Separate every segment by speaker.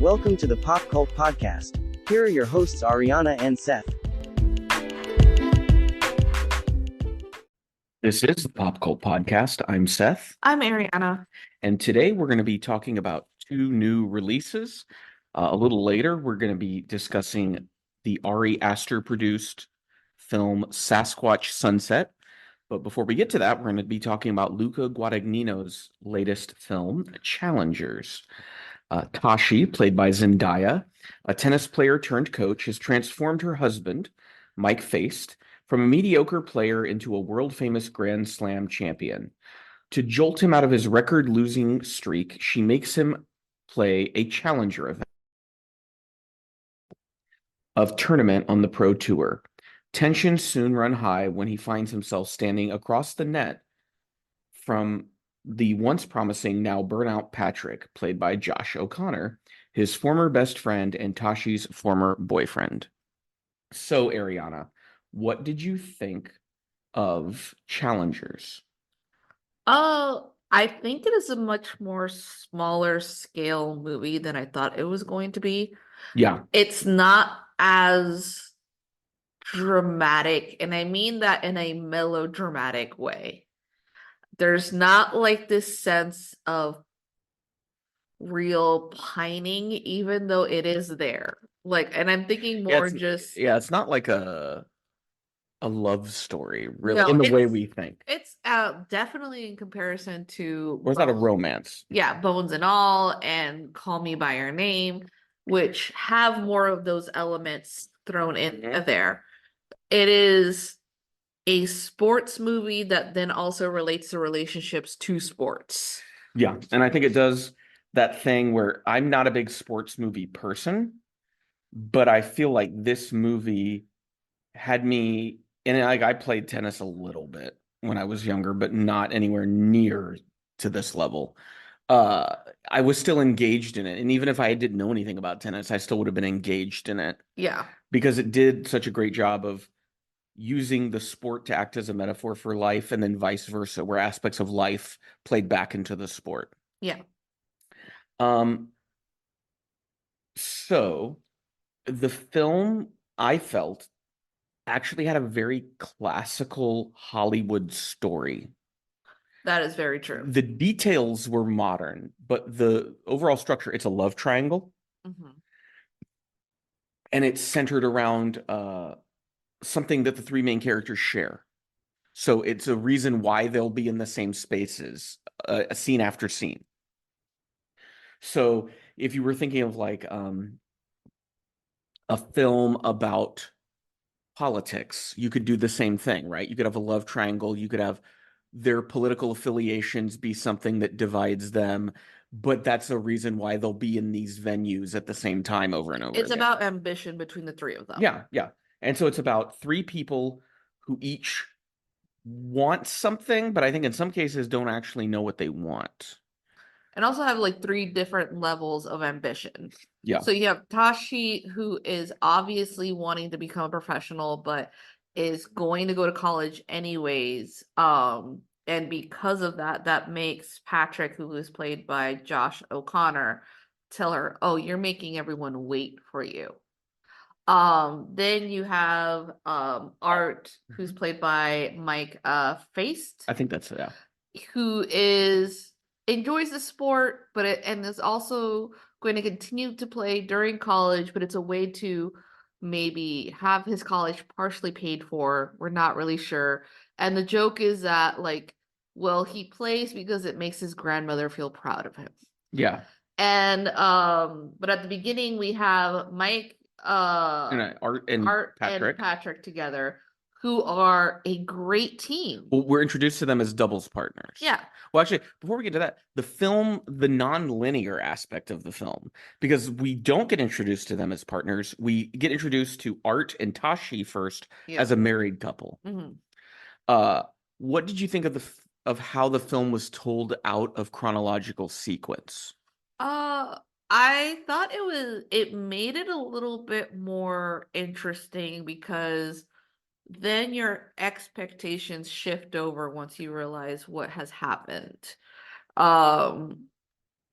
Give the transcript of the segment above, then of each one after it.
Speaker 1: Welcome to the Pop Cult Podcast. Here are your hosts, Ariana and Seth.
Speaker 2: This is the Pop Cult Podcast. I'm Seth,
Speaker 3: I'm Ariana.
Speaker 2: and today we're going to be talking about two new releases. A little later, we're going to be discussing the Ari Aster produced film Sasquatch Sunset. But before we get to that, we're going to be talking about Luca Guadagnino's latest film, Challengers. Tashi, played by Zendaya, a tennis player turned coach, has transformed her husband, Mike Feist, from a mediocre player into a world-famous Grand Slam champion. To jolt him out of his record-losing streak, she makes him play a challenger of tournament on the Pro Tour. Tensions soon run high when he finds himself standing across the net from the once promising, now burnout Patrick, played by Josh O'Connor, his former best friend and Tashi's former boyfriend. So, Ariana, what did you think of Challengers?
Speaker 3: Oh, I think it is a much more smaller scale movie than I thought it was going to be.
Speaker 2: Yeah.
Speaker 3: It's not as dramatic, and I mean that in a melodramatic way. There's not like this sense of real pining, even though it is there. Like, and I'm thinking more
Speaker 2: it's not like a love story, really,
Speaker 3: No,
Speaker 2: in the way we think.
Speaker 3: It's definitely in comparison to
Speaker 2: Or it's not a romance.
Speaker 3: Yeah, Bones and All and Call Me by Your Name, which have more of those elements thrown in there. It is a sports movie that then also relates to relationships to sports.
Speaker 2: Yeah, and I think it does that thing where I'm not a big sports movie person, but I feel like this movie had me, and like I played tennis a little bit when I was younger, but not anywhere near to this level. I was still engaged in it, and even if I didn't know anything about tennis, I still would have been engaged in it.
Speaker 3: Yeah,
Speaker 2: because it did such a great job of using the sport to act as a metaphor for life, and then vice versa, where aspects of life played back into the sport.
Speaker 3: yeah.
Speaker 2: So the film, I felt, actually had a very classical Hollywood story.
Speaker 3: That is very true.
Speaker 2: The details were modern, but the overall structure, it's a love triangle.
Speaker 3: Mm-hmm.
Speaker 2: And it's centered around something that the three main characters share. So it's a reason why they'll be in the same spaces, a scene after scene. So if you were thinking of like a film about politics, you could do the same thing, right? You could have a love triangle. You could have their political affiliations be something that divides them, but that's a reason why they'll be in these venues at the same time over and over
Speaker 3: It's
Speaker 2: again.
Speaker 3: about ambition between the three of them.
Speaker 2: Yeah. And so it's about three people who each want something, but I think in some cases don't actually know what they want.
Speaker 3: And also have like three different levels of ambition.
Speaker 2: Yeah.
Speaker 3: So you have Tashi, who is obviously wanting to become a professional, but is going to go to college anyways. And because of that, that makes Patrick, who is played by Josh O'Connor, tell her, "Oh, you're making everyone wait for you." Then you have Art, who's played by Mike Feist.
Speaker 2: I think that's
Speaker 3: Who enjoys the sport, but and is also going to continue to play during college, but it's a way to maybe have his college partially paid for. We're not really sure. And the joke is that, like, well, he plays because it makes his grandmother feel proud of him.
Speaker 2: Yeah.
Speaker 3: And but at the beginning we have Mike
Speaker 2: and Art and
Speaker 3: Patrick together, who are a great team.
Speaker 2: Well, we're introduced to them as doubles partners.
Speaker 3: Yeah.
Speaker 2: Well, actually, before we get to that, the film, the non-linear aspect of the film, because we don't get introduced to them as partners, we get introduced to Art and Tashi first as a married couple.
Speaker 3: Mm-hmm.
Speaker 2: What did you think of how the film was told out of chronological sequence?
Speaker 3: I thought it made it a little bit more interesting because then your expectations shift over once you realize what has happened.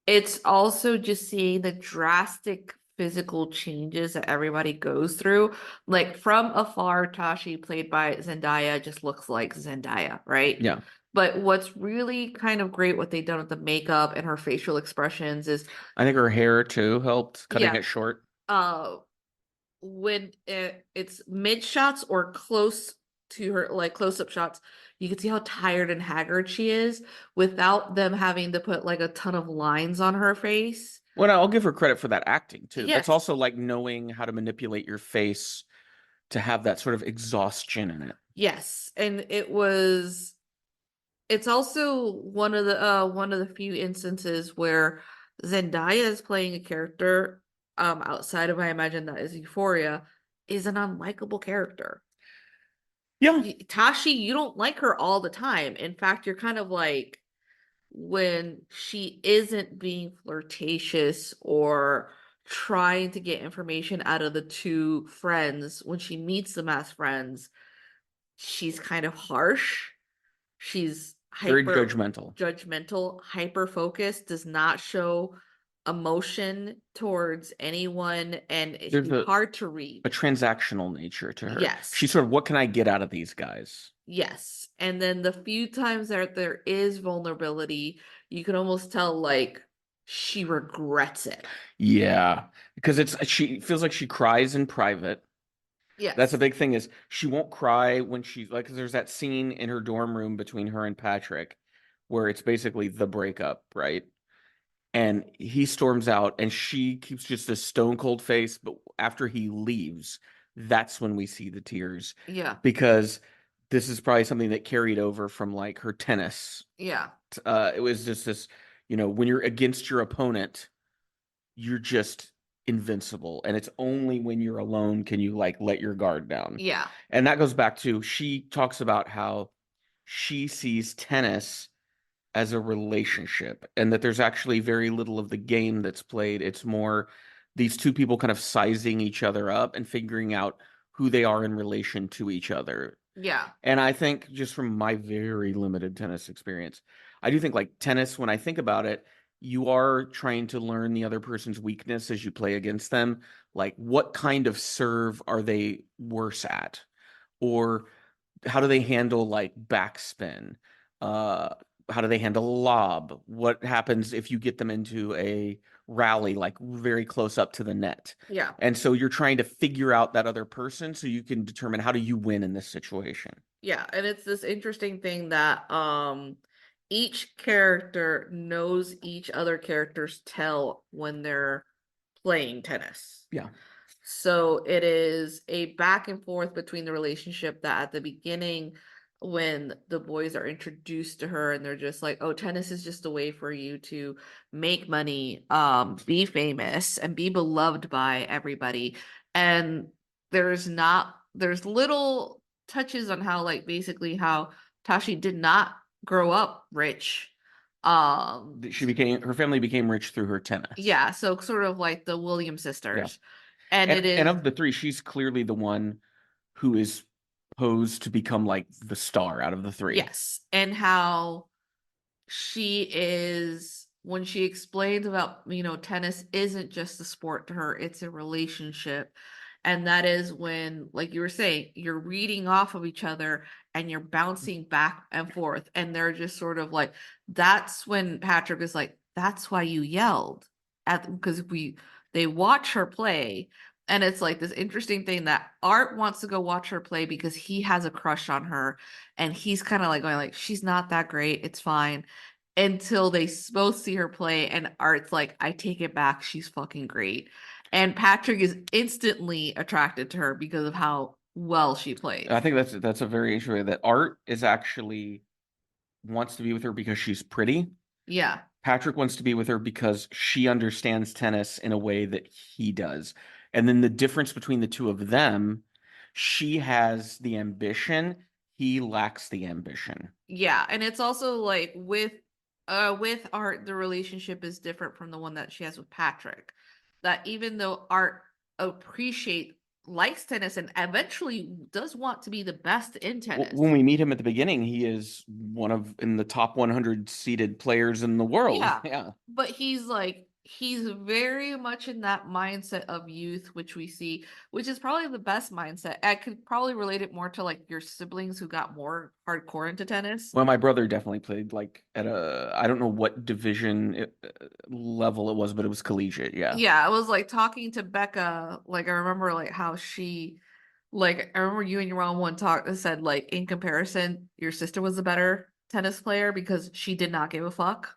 Speaker 3: It's also just seeing the drastic physical changes that everybody goes through. Like from afar, Tashi, played by Zendaya, just looks like Zendaya, right?
Speaker 2: Yeah.
Speaker 3: But what's really kind of great, what they've done with the makeup and her facial expressions is,
Speaker 2: I think her hair too helped cutting
Speaker 3: yeah,
Speaker 2: it short.
Speaker 3: when it's mid shots or close to her, like close up shots, you can see how tired and haggard she is without them having to put like a ton of lines on her face.
Speaker 2: Well, I'll give her credit for that acting too. That's
Speaker 3: Yes.
Speaker 2: also like knowing how to manipulate your face to have that sort of exhaustion in it.
Speaker 3: Yes. And it's also one of the few instances where Zendaya is playing a character outside of, I imagine, that is Euphoria, is an unlikable character.
Speaker 2: Yeah.
Speaker 3: Tashi, you don't like her all the time. In fact, you're kind of like, when she isn't being flirtatious or trying to get information out of the two friends, when she meets them as friends, she's kind of harsh. She's
Speaker 2: Very
Speaker 3: hyper
Speaker 2: judgmental.
Speaker 3: hyper focused, does not show emotion towards anyone, and
Speaker 2: There's
Speaker 3: she's hard to read.
Speaker 2: a transactional nature to her.
Speaker 3: Yes.
Speaker 2: She's sort of, what can I get out of these guys?
Speaker 3: Yes. And then the few times that there is vulnerability, you can almost tell like she regrets it.
Speaker 2: Yeah, because she feels like she cries in private.
Speaker 3: Yes.
Speaker 2: That's a big thing, is she won't cry when she's like, there's that scene in her dorm room between her and Patrick where it's basically the breakup, right? And he storms out and she keeps just a stone cold face, but after he leaves, that's when we see the tears.
Speaker 3: Yeah.
Speaker 2: Because this is probably something that carried over from like her tennis.
Speaker 3: Yeah.
Speaker 2: It was just this, when you're against your opponent, you're just invincible, and it's only when you're alone can you like let your guard down.
Speaker 3: Yeah.
Speaker 2: And that goes back to, she talks about how she sees tennis as a relationship, and that there's actually very little of the game that's played. It's more these two people kind of sizing each other up and figuring out who they are in relation to each other.
Speaker 3: Yeah.
Speaker 2: And I think, just from my very limited tennis experience, I do think like tennis, when I think about it, you are trying to learn the other person's weakness as you play against them. Like, what kind of serve are they worse at? Or how do they handle like backspin? Uh, how do they handle lob? What happens if you get them into a rally, like very close up to the net?
Speaker 3: Yeah.
Speaker 2: And so you're trying to figure out that other person so you can determine, how do you win in this situation?
Speaker 3: Yeah. And it's this interesting thing that each character knows each other character's tell when they're playing tennis.
Speaker 2: Yeah.
Speaker 3: So it is a back and forth between the relationship, that at the beginning, when the boys are introduced to her and they're just like, oh, tennis is just a way for you to make money, be famous and be beloved by everybody. And there's little touches on how, like, basically how Tashi did not grow up rich.
Speaker 2: Her family became rich through her tennis.
Speaker 3: Yeah, so sort of like the Williams sisters. And it
Speaker 2: And
Speaker 3: is,
Speaker 2: of the three, she's clearly the one who is posed to become like the star out of the three.
Speaker 3: yes, and how she is, when she explains about, tennis isn't just a sport to her, it's a relationship. And that is when, like you were saying, you're reading off of each other and you're bouncing back and forth. And they're just sort of like, that's when Patrick is like, that's why you yelled at, because they watch her play. And it's like this interesting thing that Art wants to go watch her play because he has a crush on her. And he's kind of like going like, she's not that great. It's fine. Until they both see her play, and Art's like, I take it back. She's fucking great. And Patrick is instantly attracted to her because of how well she plays.
Speaker 2: I think that's a very interesting way, that Art is actually wants to be with her because she's pretty.
Speaker 3: Yeah.
Speaker 2: Patrick wants to be with her because she understands tennis in a way that he does. And then the difference between the two of them, she has the ambition, he lacks the ambition.
Speaker 3: Yeah, and it's also like with Art, the relationship is different from the one that she has with Patrick. That even though Art appreciates likes tennis and eventually does want to be the best in tennis.
Speaker 2: When we meet him at the beginning, he is one of in the top 100 seeded players in the world.
Speaker 3: Yeah.
Speaker 2: Yeah.
Speaker 3: But he's very much in that mindset of youth, which we see, which is probably the best mindset. I could probably relate it more to like your siblings who got more hardcore into tennis.
Speaker 2: Well, my brother definitely played like at I don't know what division level it was, but it was collegiate. Yeah.
Speaker 3: Yeah, I was like talking to Becca, like I remember like how she like I remember you and your mom one talk that said like in comparison, your sister was a better tennis player because she did not give a fuck.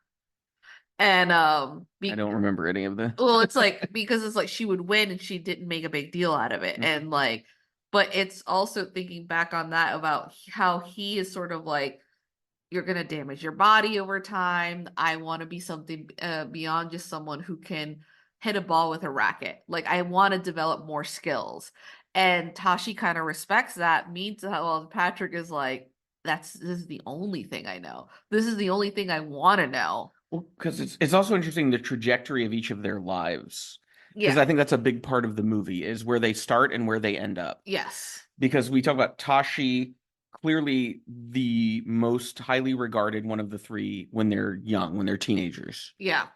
Speaker 3: And
Speaker 2: I don't remember any of that.
Speaker 3: well, it's like because it's like she would win and she didn't make a big deal out of it. And like, but it's also thinking back on that about how he is sort of like, you're gonna damage your body over time. I want to be something beyond just someone who can hit a ball with a racket. Like I want to develop more skills. And Tashi kind of respects that. Meanwhile, Patrick is like, this is the only thing I know. This is the only thing I want to know.
Speaker 2: Well, because it's also interesting the trajectory of each of their lives. Because
Speaker 3: Yeah.
Speaker 2: I think that's a big part of the movie is where they start and where they end up.
Speaker 3: Yes.
Speaker 2: Because we talk about Tashi, clearly the most highly regarded one of the three when they're young, when they're teenagers.
Speaker 3: Yeah.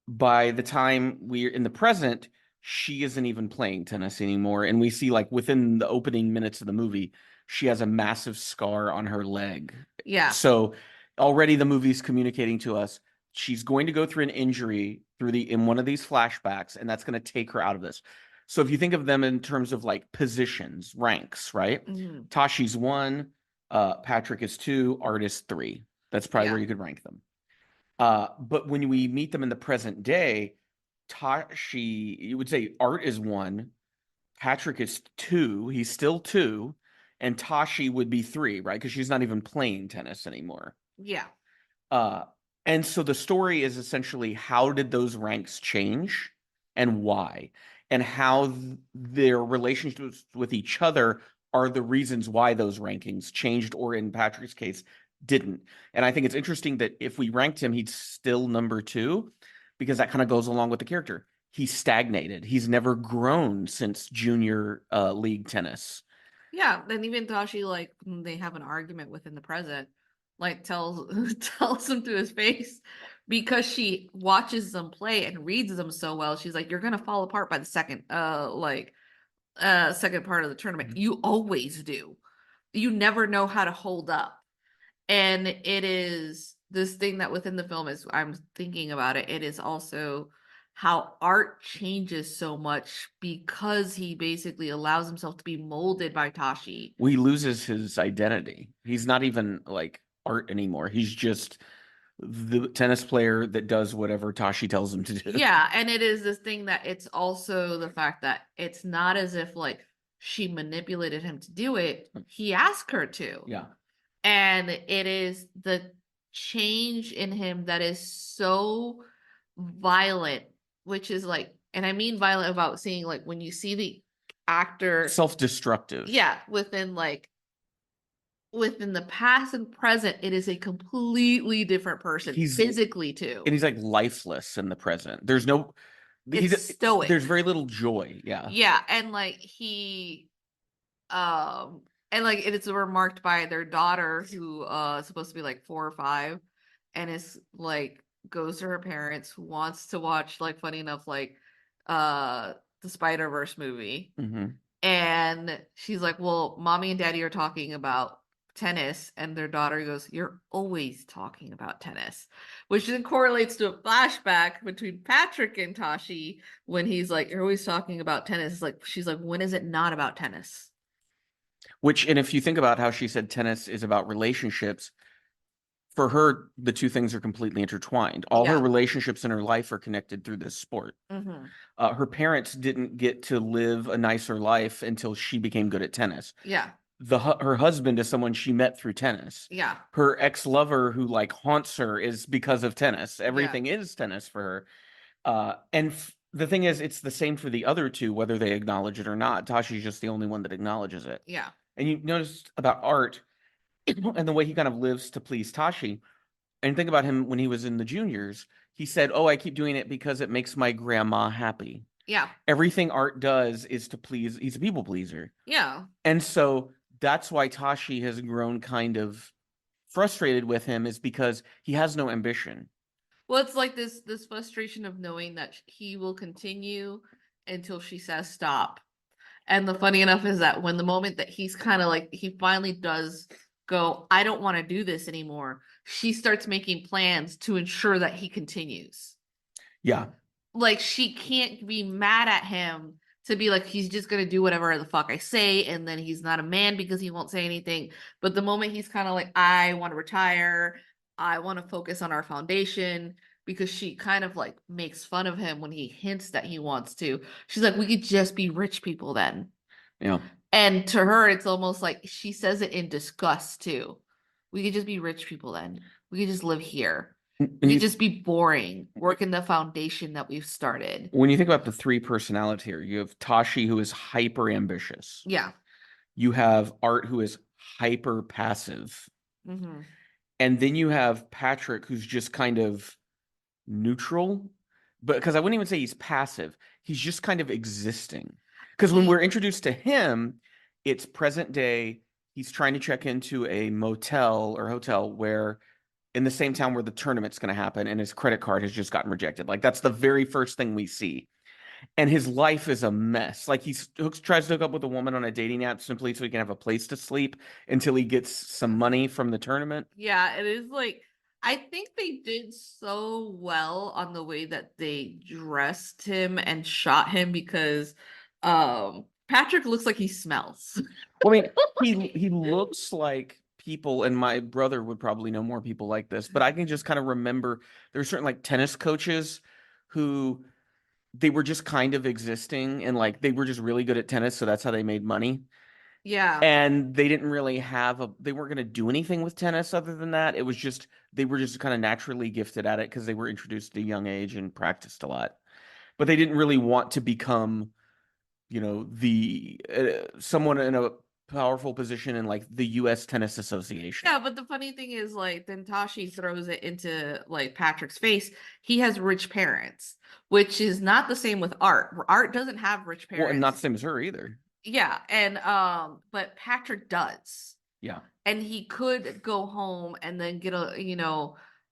Speaker 2: By the time we're in the present, she isn't even playing tennis anymore. And we see like within the opening minutes of the movie, she has a massive scar on her leg.
Speaker 3: Yeah.
Speaker 2: So already the movie's communicating to us she's going to go through an injury in one of these flashbacks, and that's going to take her out of this. So if you think of them in terms of like positions, ranks, right?
Speaker 3: Mm-hmm.
Speaker 2: Tashi's 1, Patrick is 2, Art is 3. That's probably where you could rank them. But when we meet them in the present day, Tashi, you would say Art is 1, Patrick is 2, he's still 2, and Tashi would be 3, right? Because she's not even playing tennis anymore.
Speaker 3: Yeah.
Speaker 2: And so the story is essentially how did those ranks change and why, and how their relationships with each other are the reasons why those rankings changed, or in Patrick's case, didn't. And I think it's interesting that if we ranked him, he'd still number 2, because that kind of goes along with the character. He's stagnated. He's never grown since junior league tennis.
Speaker 3: Yeah, and even Tashi, like they have an argument within the present, like tells him to his face because she watches them play and reads them so well. She's like, "You're gonna fall apart by the second second part of the tournament.
Speaker 2: Mm-hmm.
Speaker 3: You always do. You never know how to hold up." And it is this thing that within the film is I'm thinking about it. It is also how Art changes so much because he basically allows himself to be molded by Tashi.
Speaker 2: He loses his identity. He's not even like Art anymore. He's just the tennis player that does whatever Tashi tells him to do.
Speaker 3: Yeah, and it is this thing that it's also the fact that it's not as if like she manipulated him to do it. He asked her to.
Speaker 2: Yeah.
Speaker 3: And it is the change in him that is so violent, which is like, and I mean violent about seeing like when you see the actor
Speaker 2: self-destructive.
Speaker 3: Yeah, within the past and present, it is a completely different person. He's physically too.
Speaker 2: And he's like lifeless in the present. There's no
Speaker 3: it's stoic.
Speaker 2: There's very little joy. Yeah.
Speaker 3: Yeah, and like he and like it's remarked by their daughter who is supposed to be like 4 or 5 and is like goes to her parents who wants to watch like funny enough like the Spider-Verse movie.
Speaker 2: Mm-hmm.
Speaker 3: And she's like, well, mommy and daddy are talking about tennis, and their daughter goes, you're always talking about tennis, which then correlates to a flashback between Patrick and Tashi when he's like, you're always talking about tennis. It's like she's like, when is it not about tennis?
Speaker 2: Which, and if you think about how she said tennis is about relationships, for her, the two things are completely intertwined. All her relationships in her life are connected through this sport.
Speaker 3: Mm-hmm.
Speaker 2: Her parents didn't get to live a nicer life until she became good at tennis.
Speaker 3: Yeah.
Speaker 2: Her husband is someone she met through tennis.
Speaker 3: Yeah.
Speaker 2: Her ex-lover who like haunts her is because of tennis. Everything is tennis for her. And the thing is, it's the same for the other two, whether they acknowledge it or not. Tashi's just the only one that acknowledges it.
Speaker 3: Yeah.
Speaker 2: And you noticed about Art and the way he kind of lives to please Tashi. And think about him when he was in the juniors. He said, oh, I keep doing it because it makes my grandma happy.
Speaker 3: Yeah.
Speaker 2: Everything Art does is to please. He's a people pleaser.
Speaker 3: Yeah.
Speaker 2: And so that's why Tashi has grown kind of frustrated with him, is because he has no ambition.
Speaker 3: Well, it's like this frustration of knowing that he will continue until she says stop. And the funny enough is that when the moment that he's kind of like he finally does go, I don't want to do this anymore, she starts making plans to ensure that he continues.
Speaker 2: Yeah.
Speaker 3: Like she can't be mad at him to be like he's just gonna do whatever the fuck I say, and then he's not a man because he won't say anything. But the moment he's kind of like, I want to retire, I want to focus on our foundation, because she kind of like makes fun of him when he hints that he wants to. She's like, we could just be rich people then.
Speaker 2: Yeah.
Speaker 3: And to her, it's almost like she says it in disgust too. We could just be rich people then. We could just live here. We could just be boring, working the foundation that we've started.
Speaker 2: When you think about the three personalities here, you have Tashi, who is hyper ambitious.
Speaker 3: Yeah.
Speaker 2: You have Art, who is hyper passive.
Speaker 3: Mm-hmm.
Speaker 2: And then you have Patrick, who's just kind of neutral. But because I wouldn't even say he's passive, he's just kind of existing. Because when we're introduced to him, it's present day. He's trying to check into a motel or hotel where in the same town where the tournament's going to happen, and his credit card has just gotten rejected. Like that's the very first thing we see. And his life is a mess. Like tries to hook up with a woman on a dating app simply so he can have a place to sleep until he gets some money from the tournament.
Speaker 3: Yeah, it is like I think they did so well on the way that they dressed him and shot him, because Patrick looks like he smells.
Speaker 2: Well, I mean, he looks like people, and my brother would probably know more people like this, but I can just kind of remember there were certain like tennis coaches who they were just kind of existing, and like they were just really good at tennis, so that's how they made money.
Speaker 3: Yeah.
Speaker 2: And they didn't really they weren't going to do anything with tennis other than that. It was just they were just kind of naturally gifted at it because they were introduced at a young age and practiced a lot. But they didn't really want to become, the someone in a powerful position in like the U.S. Tennis Association.
Speaker 3: Yeah, but the funny thing is, like, then Tashi throws it into like Patrick's face. He has rich parents, which is not the same with Art. Art doesn't have rich parents.
Speaker 2: Well, and not the same as her either.
Speaker 3: Yeah, and but Patrick does.
Speaker 2: Yeah.
Speaker 3: And he could go home and then get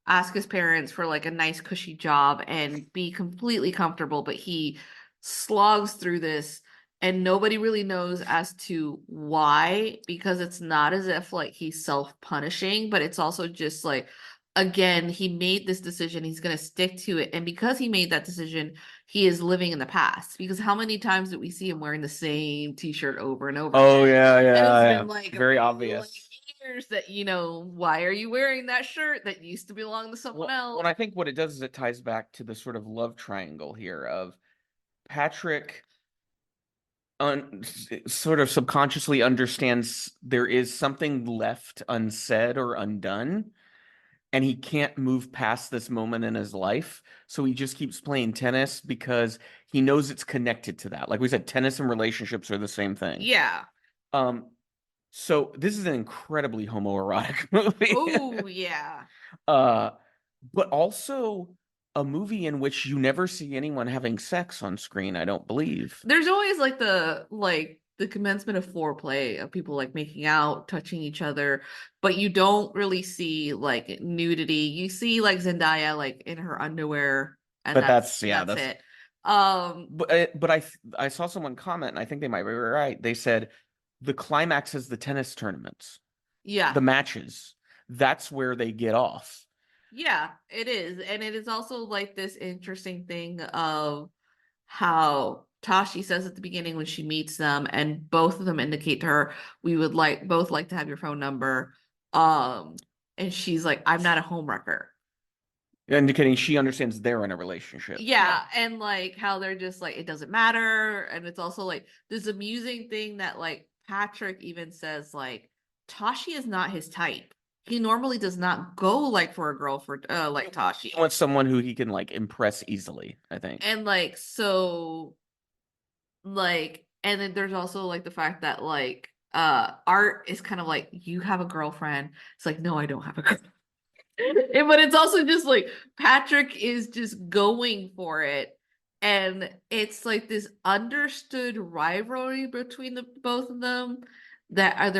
Speaker 3: ask his parents for like a nice cushy job and be completely comfortable, but he slogs through this and nobody really knows as to why, because it's not as if like he's self-punishing, but it's also just like, again, he made this decision, he's going to stick to it, and because he made that decision, he is living in the past. Because how many times did we see him wearing the same t-shirt over and over
Speaker 2: Oh,
Speaker 3: again?
Speaker 2: yeah,
Speaker 3: And it's
Speaker 2: yeah.
Speaker 3: been like
Speaker 2: Very obvious.
Speaker 3: years that, why are you wearing that shirt that used to belong to someone else?
Speaker 2: Well, I think what it does is it ties back to the sort of love triangle here of Patrick sort of subconsciously understands there is something left unsaid or undone, and he can't move past this moment in his life. So he just keeps playing tennis because he knows it's connected to that. Like we said, tennis and relationships are the same thing.
Speaker 3: Yeah.
Speaker 2: So this is an incredibly homoerotic movie.
Speaker 3: Oh, yeah.
Speaker 2: But also a movie in which you never see anyone having sex on screen, I don't believe.
Speaker 3: There's always like the commencement of foreplay of people like making out, touching each other, but you don't really see like nudity. You see like Zendaya like in her underwear, and
Speaker 2: But
Speaker 3: that's
Speaker 2: that's
Speaker 3: it.
Speaker 2: But I saw someone comment, and I think they might be right. They said the climax is the tennis tournaments.
Speaker 3: Yeah.
Speaker 2: The matches. That's where they get off.
Speaker 3: Yeah, it is. And it is also like this interesting thing of how Tashi says at the beginning when she meets them, and both of them indicate to her, we would both like to have your phone number. And she's like, I'm not a homewrecker.
Speaker 2: Indicating she understands they're in a relationship.
Speaker 3: Yeah, and like how they're just like, it doesn't matter. And it's also like this amusing thing that like Patrick even says like Tashi is not his type. He normally does not go like for a girl for like Tashi.
Speaker 2: He wants someone who he can like impress easily, I think.
Speaker 3: And like so like, and then there's also like the fact that like Art is kind of like, you have a girlfriend. It's like, no, I don't have a girlfriend. But it's also just like Patrick is just going for it And it's like this understood rivalry between the both of them that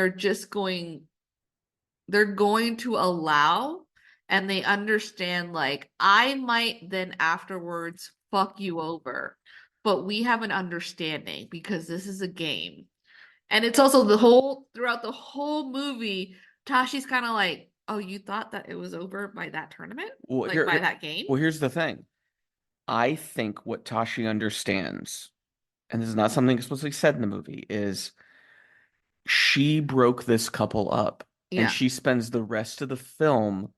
Speaker 3: they're going to allow, and they understand like I might then afterwards fuck you over, but we have an understanding because this is a game. And it's also throughout the whole movie, Tashi's kind of like, oh, you thought that it was over by that tournament,
Speaker 2: Well,
Speaker 3: like by that game?
Speaker 2: well, here's the thing. I think what Tashi understands, and this is not something explicitly said in the movie, is she broke this couple up, and
Speaker 3: Yeah.
Speaker 2: she spends the rest of the film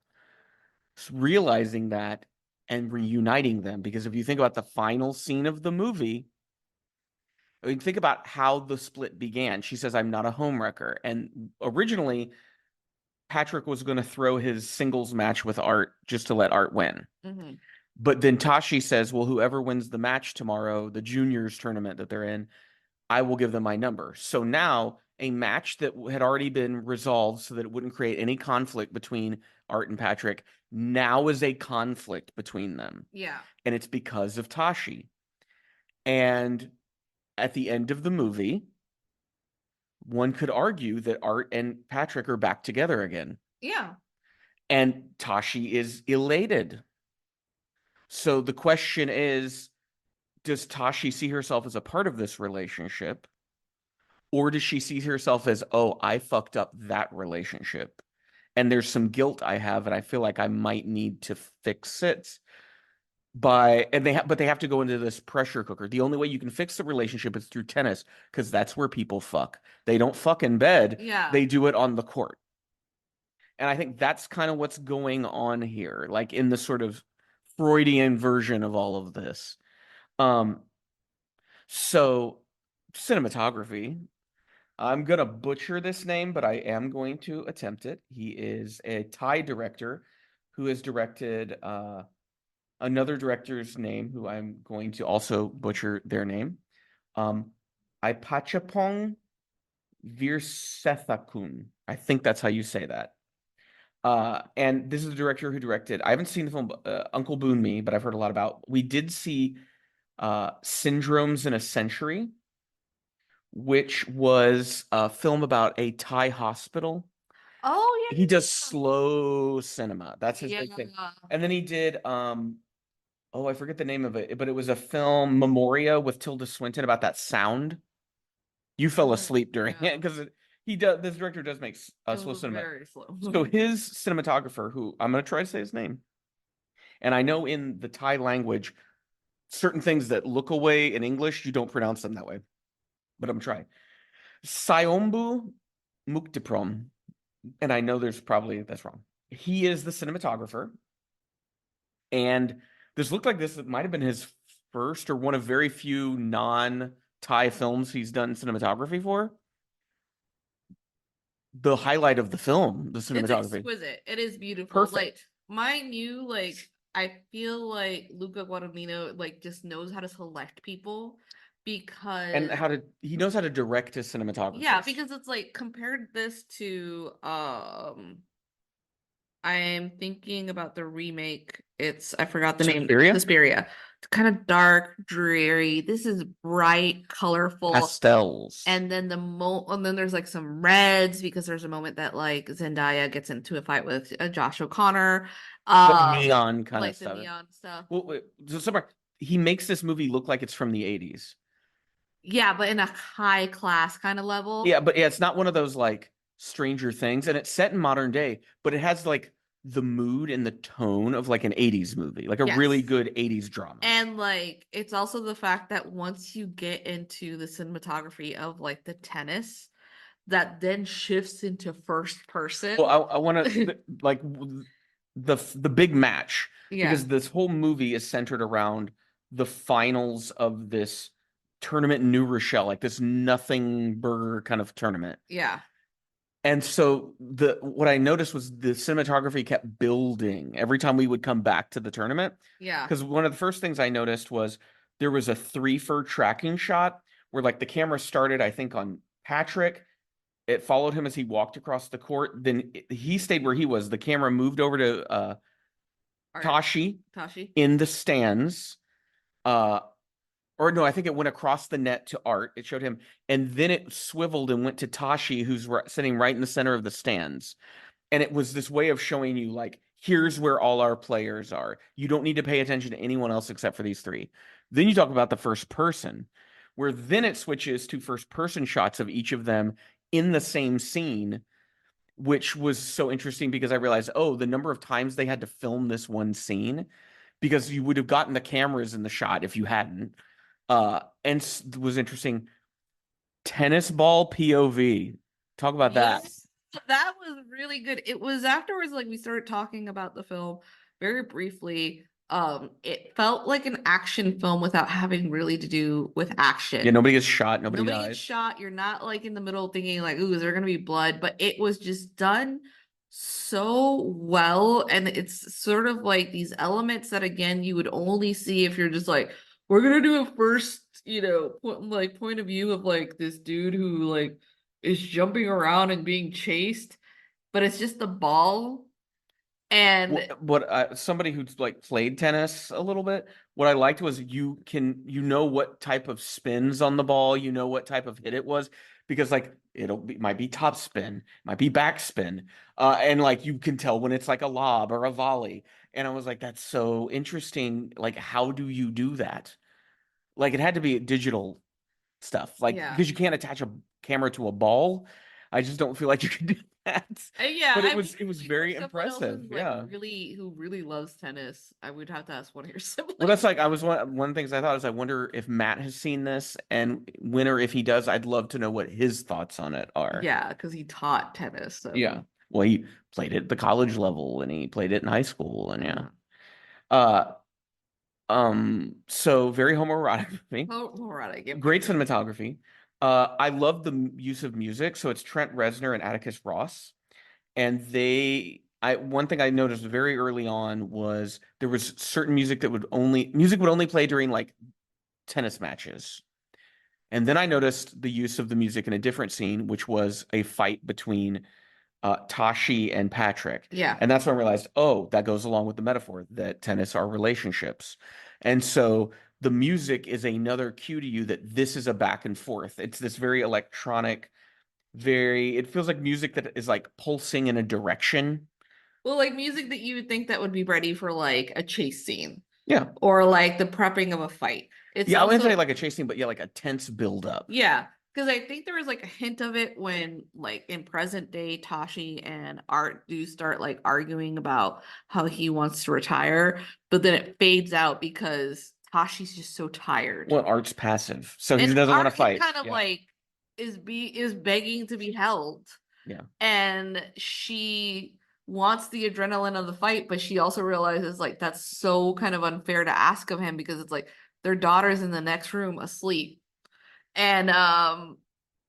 Speaker 2: realizing that and reuniting them. Because if you think about the final scene of the movie, I mean, think about how the split began. She says, "I'm not a homewrecker," and originally Patrick was going to throw his singles match with Art just to let Art win.
Speaker 3: Mm-hmm.
Speaker 2: But then Tashi says, well, whoever wins the match tomorrow, the juniors tournament that they're in, I will give them my number. So now a match that had already been resolved so that it wouldn't create any conflict between Art and Patrick now is a conflict between them.
Speaker 3: Yeah.
Speaker 2: And it's because of Tashi. And at the end of the movie, one could argue that Art and Patrick are back together again.
Speaker 3: Yeah.
Speaker 2: And Tashi is elated. So the question is, does Tashi see herself as a part of this relationship? Or does she see herself as, oh, I fucked up that relationship? And there's some guilt I have, and I feel like I might need to fix it. But they have to go into this pressure cooker. The only way you can fix the relationship is through tennis, because that's where people fuck. They don't fuck in bed.
Speaker 3: Yeah.
Speaker 2: They do it on the court. And I think that's kind of what's going on here, like in the sort of Freudian version of all of this. So cinematography. I'm gonna butcher this name, but I am going to attempt it. He is a Thai director who has directed another director's name, who I'm going to also butcher their name. Ipachapong Virsethakun. I think that's how you say that. And this is the director who directed. I haven't seen the film Uncle Boon Me, but I've heard a lot about. We did see Syndromes in a Century, which was a film about a Thai hospital.
Speaker 3: Oh yeah.
Speaker 2: He does slow cinema. That's his big thing.
Speaker 3: Yeah.
Speaker 2: And then he did oh, I forget the name of it, but it was a film, Memoria, with Tilda Swinton, about that sound. You fell asleep during it because this director does make
Speaker 3: It
Speaker 2: slow
Speaker 3: was
Speaker 2: cinema.
Speaker 3: very slow.
Speaker 2: So his cinematographer, who I'm going to try to say his name, and I know in the Thai language, certain things that look away in English, you don't pronounce them that way, but I'm trying. Sayombu Muktiprom, and I know that's wrong. He is the cinematographer, and this looked like this might have been his first or one of very few non-Thai films he's done cinematography for. The highlight of the film, the cinematography.
Speaker 3: It's exquisite. It is beautiful.
Speaker 2: Perfect.
Speaker 3: Like mind you, like I feel like Luca Guadagnino like just knows how to select people because
Speaker 2: and he knows how to direct his cinematography.
Speaker 3: Yeah, because it's like compared this to I'm thinking about the remake. I forgot the name. Suspiria. It's kind of dark, dreary. This is bright, colorful
Speaker 2: pastels.
Speaker 3: And then and then there's like some reds because there's a moment that like Zendaya gets into a fight with Josh O'Connor.
Speaker 2: The neon kind
Speaker 3: like
Speaker 2: of stuff.
Speaker 3: The neon stuff.
Speaker 2: Well, wait, so he makes this movie look like it's from the 80s.
Speaker 3: Yeah, but in a high class kind of level.
Speaker 2: Yeah, but it's not one of those like Stranger Things, and it's set in modern day, but it has like the mood and the tone of like an 80s movie, like a really good 80s drama.
Speaker 3: And like it's also the fact that once you get into the cinematography of like the tennis, that then shifts into first person.
Speaker 2: Well, I want to like the big match, because this whole movie is centered around the finals of this tournament in New Rochelle, like this nothing burger kind of tournament.
Speaker 3: Yeah.
Speaker 2: And so what I noticed was the cinematography kept building every time we would come back to the tournament.
Speaker 3: Yeah.
Speaker 2: Because one of the first things I noticed was there was a 3-for tracking shot where like the camera started, I think, on Patrick. It followed him as he walked across the court. Then he stayed where he was. The camera moved over to Tashi in the stands. Or no, I think it went across the net to Art. It showed him, and then it swiveled and went to Tashi, who's sitting right in the center of the stands. And it was this way of showing you, like, here's where all our players are. You don't need to pay attention to anyone else except for these three. Then you talk about the first person, where then it switches to first person shots of each of them in the same scene, which was so interesting because I realized, oh, the number of times they had to film this one scene, because you would have gotten the cameras in the shot if you hadn't. And it was interesting. Tennis ball POV. Talk about that.
Speaker 3: Yes, that was really good. It was afterwards, like we started talking about the film very briefly. It felt like an action film without having really to do with action.
Speaker 2: Yeah, nobody gets shot, nobody
Speaker 3: Nobody
Speaker 2: dies.
Speaker 3: gets shot. You're not like in the middle thinking like, "Ooh, is there gonna be blood?" But it was just done so well, and it's sort of like these elements that again you would only see if you're just like, we're gonna do a first, point of view of like this dude who like is jumping around and being chased, but it's just the ball. And
Speaker 2: Somebody who's like played tennis a little bit, what I liked was you know what type of spins on the ball, you know what type of hit it was, because like might be top spin, might be back spin, and like you can tell when it's like a lob or a volley. And I was like, that's so interesting. Like, how do you do that? Like, it had to be digital stuff, like,
Speaker 3: yeah.
Speaker 2: because you can't attach a camera to a ball. I just don't feel like you can do that.
Speaker 3: Yeah,
Speaker 2: But
Speaker 3: I
Speaker 2: it was
Speaker 3: mean,
Speaker 2: very
Speaker 3: someone else
Speaker 2: impressive.
Speaker 3: who's,
Speaker 2: Yeah.
Speaker 3: who really loves tennis, I would have to ask one of your siblings.
Speaker 2: Well, that's like, one of the things I thought is, I wonder if Matt has seen this, and when or if he does, I'd love to know what his thoughts on it are.
Speaker 3: Yeah, because he taught tennis. So.
Speaker 2: Yeah. Well, he played it at the college level, and he played it in high school, and yeah.
Speaker 3: Mhm.
Speaker 2: So very homoerotic movie.
Speaker 3: Homoerotic. Yep.
Speaker 2: Great cinematography. I love the use of music. So it's Trent Reznor and Atticus Ross. And one thing I noticed very early on was there was certain music would only play during like tennis matches. And then I noticed the use of the music in a different scene, which was a fight between Tashi and Patrick.
Speaker 3: Yeah.
Speaker 2: And that's when I realized, oh, that goes along with the metaphor that tennis are relationships. And so the music is another cue to you that this is a back and forth. It's this very electronic, it feels like music that is like pulsing in a direction.
Speaker 3: Well, like music that you would think that would be ready for like a chase scene.
Speaker 2: Yeah.
Speaker 3: Or like the prepping of a fight. It's
Speaker 2: I wouldn't
Speaker 3: also
Speaker 2: say like a chase scene, but yeah, like a tense buildup.
Speaker 3: Yeah. Because I think there was like a hint of it when, like, in present day, Tashi and Art do start like arguing about how he wants to retire, but then it fades out because Tashi's just so tired.
Speaker 2: Well, Art's passive, so he
Speaker 3: And
Speaker 2: doesn't want to
Speaker 3: Art
Speaker 2: fight.
Speaker 3: kind of like is begging to be held.
Speaker 2: Yeah.
Speaker 3: And she wants the adrenaline of the fight, but she also realizes like that's so kind of unfair to ask of him because it's like their daughter's in the next room asleep. And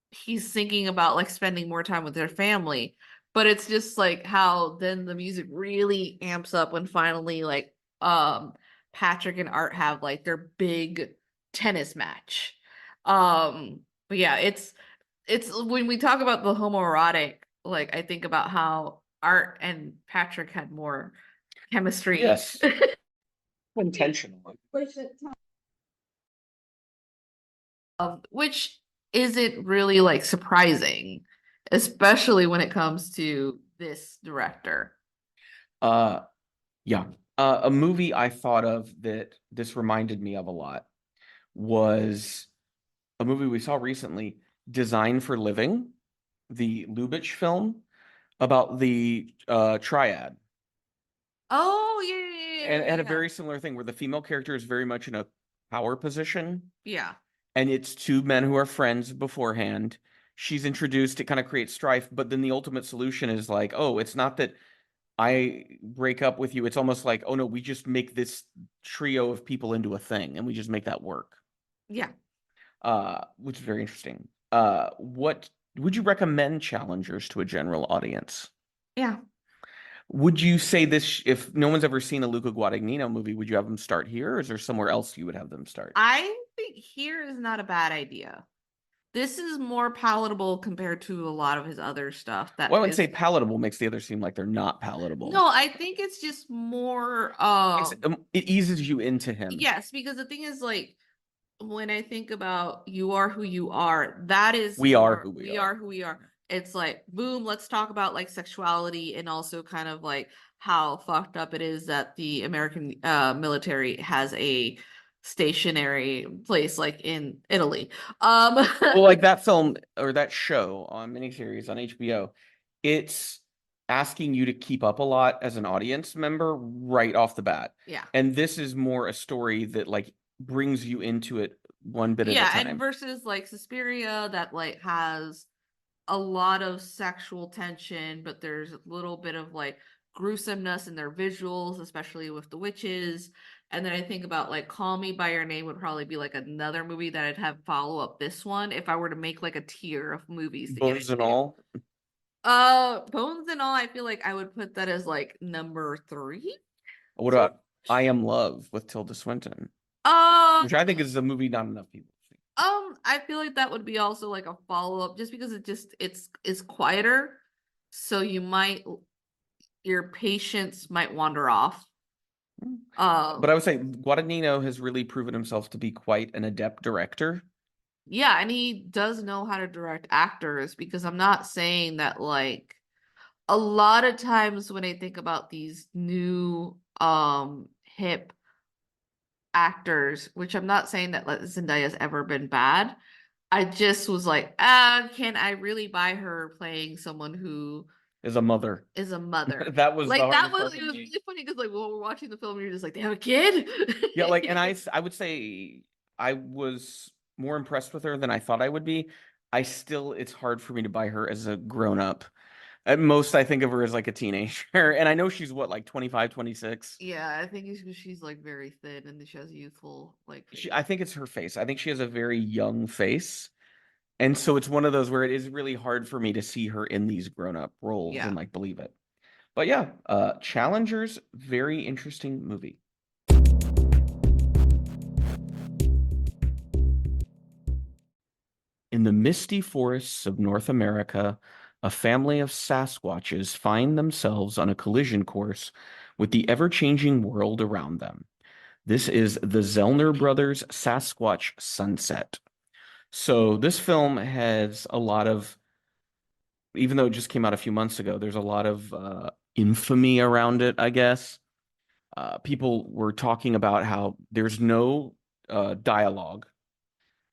Speaker 3: he's thinking about like spending more time with their family. But it's just like how then the music really amps up when finally like Patrick and Art have like their big tennis match. But yeah, it's when we talk about the homoerotic, like I think about how Art and Patrick had more chemistry.
Speaker 2: Yes. Intentionally.
Speaker 3: Which isn't really like surprising, especially when it comes to this director.
Speaker 2: Yeah. A movie I thought of that this reminded me of a lot was a movie we saw recently, Design for Living, the Lubitsch film about the triad.
Speaker 3: Oh, yeah.
Speaker 2: And it had a very similar thing where the female character is very much in a power position.
Speaker 3: Yeah.
Speaker 2: And it's two men who are friends beforehand. She's introduced, it kind of creates strife, but then the ultimate solution is like, oh, it's not that I break up with you. It's almost like, oh no, we just make this trio of people into a thing and we just make that work.
Speaker 3: Yeah.
Speaker 2: Which is very interesting. What would you recommend Challengers to a general audience?
Speaker 3: Yeah.
Speaker 2: Would you say this, if no one's ever seen a Luca Guadagnino movie, would you have them start here, or is there somewhere else you would have them start?
Speaker 3: I think here is not a bad idea. This is more palatable compared to a lot of his other stuff.
Speaker 2: Well, I wouldn't say palatable makes the others seem like they're not palatable.
Speaker 3: No, I think it's just more
Speaker 2: it eases you into him.
Speaker 3: Yes, because the thing is like when I think about You Are Who You Are, that is
Speaker 2: We are
Speaker 3: more
Speaker 2: who we
Speaker 3: we
Speaker 2: are.
Speaker 3: are who we are. It's like, boom, let's talk about like sexuality and also kind of like how fucked up it is that the American military has a stationary place like in Italy.
Speaker 2: Well, like that film or that show on miniseries on HBO, it's asking you to keep up a lot as an audience member right off the bat.
Speaker 3: Yeah.
Speaker 2: And this is more a story that like brings you into it one bit at a
Speaker 3: Yeah, and
Speaker 2: time.
Speaker 3: versus like Suspiria that like has a lot of sexual tension, but there's a little bit of like gruesomeness in their visuals, especially with the witches. And then I think about like Call Me by Your Name would probably be like another movie that I'd have follow up this one if I were to make like a tier of movies to get
Speaker 2: Bones and
Speaker 3: into.
Speaker 2: all.
Speaker 3: Bones and All, I feel like I would put that as like number 3.
Speaker 2: What
Speaker 3: So,
Speaker 2: about I Am Love with Tilda Swinton?
Speaker 3: uh,
Speaker 2: Which I think is a movie not enough people see.
Speaker 3: I feel like that would be also like a follow up, just because it's quieter, so your patience might wander off.
Speaker 2: But I would say Guadagnino has really proven himself to be quite an adept director.
Speaker 3: Yeah, and he does know how to direct actors, because I'm not saying that like a lot of times when I think about these new hip actors, which I'm not saying that like Zendaya's ever been bad. I just was like, can I really buy her playing someone who
Speaker 2: Is a mother.
Speaker 3: is a mother?
Speaker 2: That was the
Speaker 3: Like that
Speaker 2: hardest
Speaker 3: was
Speaker 2: part
Speaker 3: it
Speaker 2: for
Speaker 3: was
Speaker 2: me.
Speaker 3: really funny because like when we're watching the film, you're just like, they have a kid.
Speaker 2: Yeah, like, and I would say I was more impressed with her than I thought I would be. It's hard for me to buy her as a grown up. At most, I think of her as like a teenager. And I know she's what, like 25, 26.
Speaker 3: Yeah, I think it's because she's like very thin and she has youthful like face.
Speaker 2: I think it's her face. I think she has a very young face. And so it's one of those where it is really hard for me to see her in these grown up roles
Speaker 3: Yeah.
Speaker 2: and like believe it. But yeah, Challengers, very interesting movie. In the misty forests of North America, a family of Sasquatches find themselves on a collision course with the ever-changing world around them. This is the Zellner Brothers' Sasquatch Sunset. So this film has a lot of, even though it just came out a few months ago, there's a lot of infamy around it, I guess. People were talking about how there's no dialogue.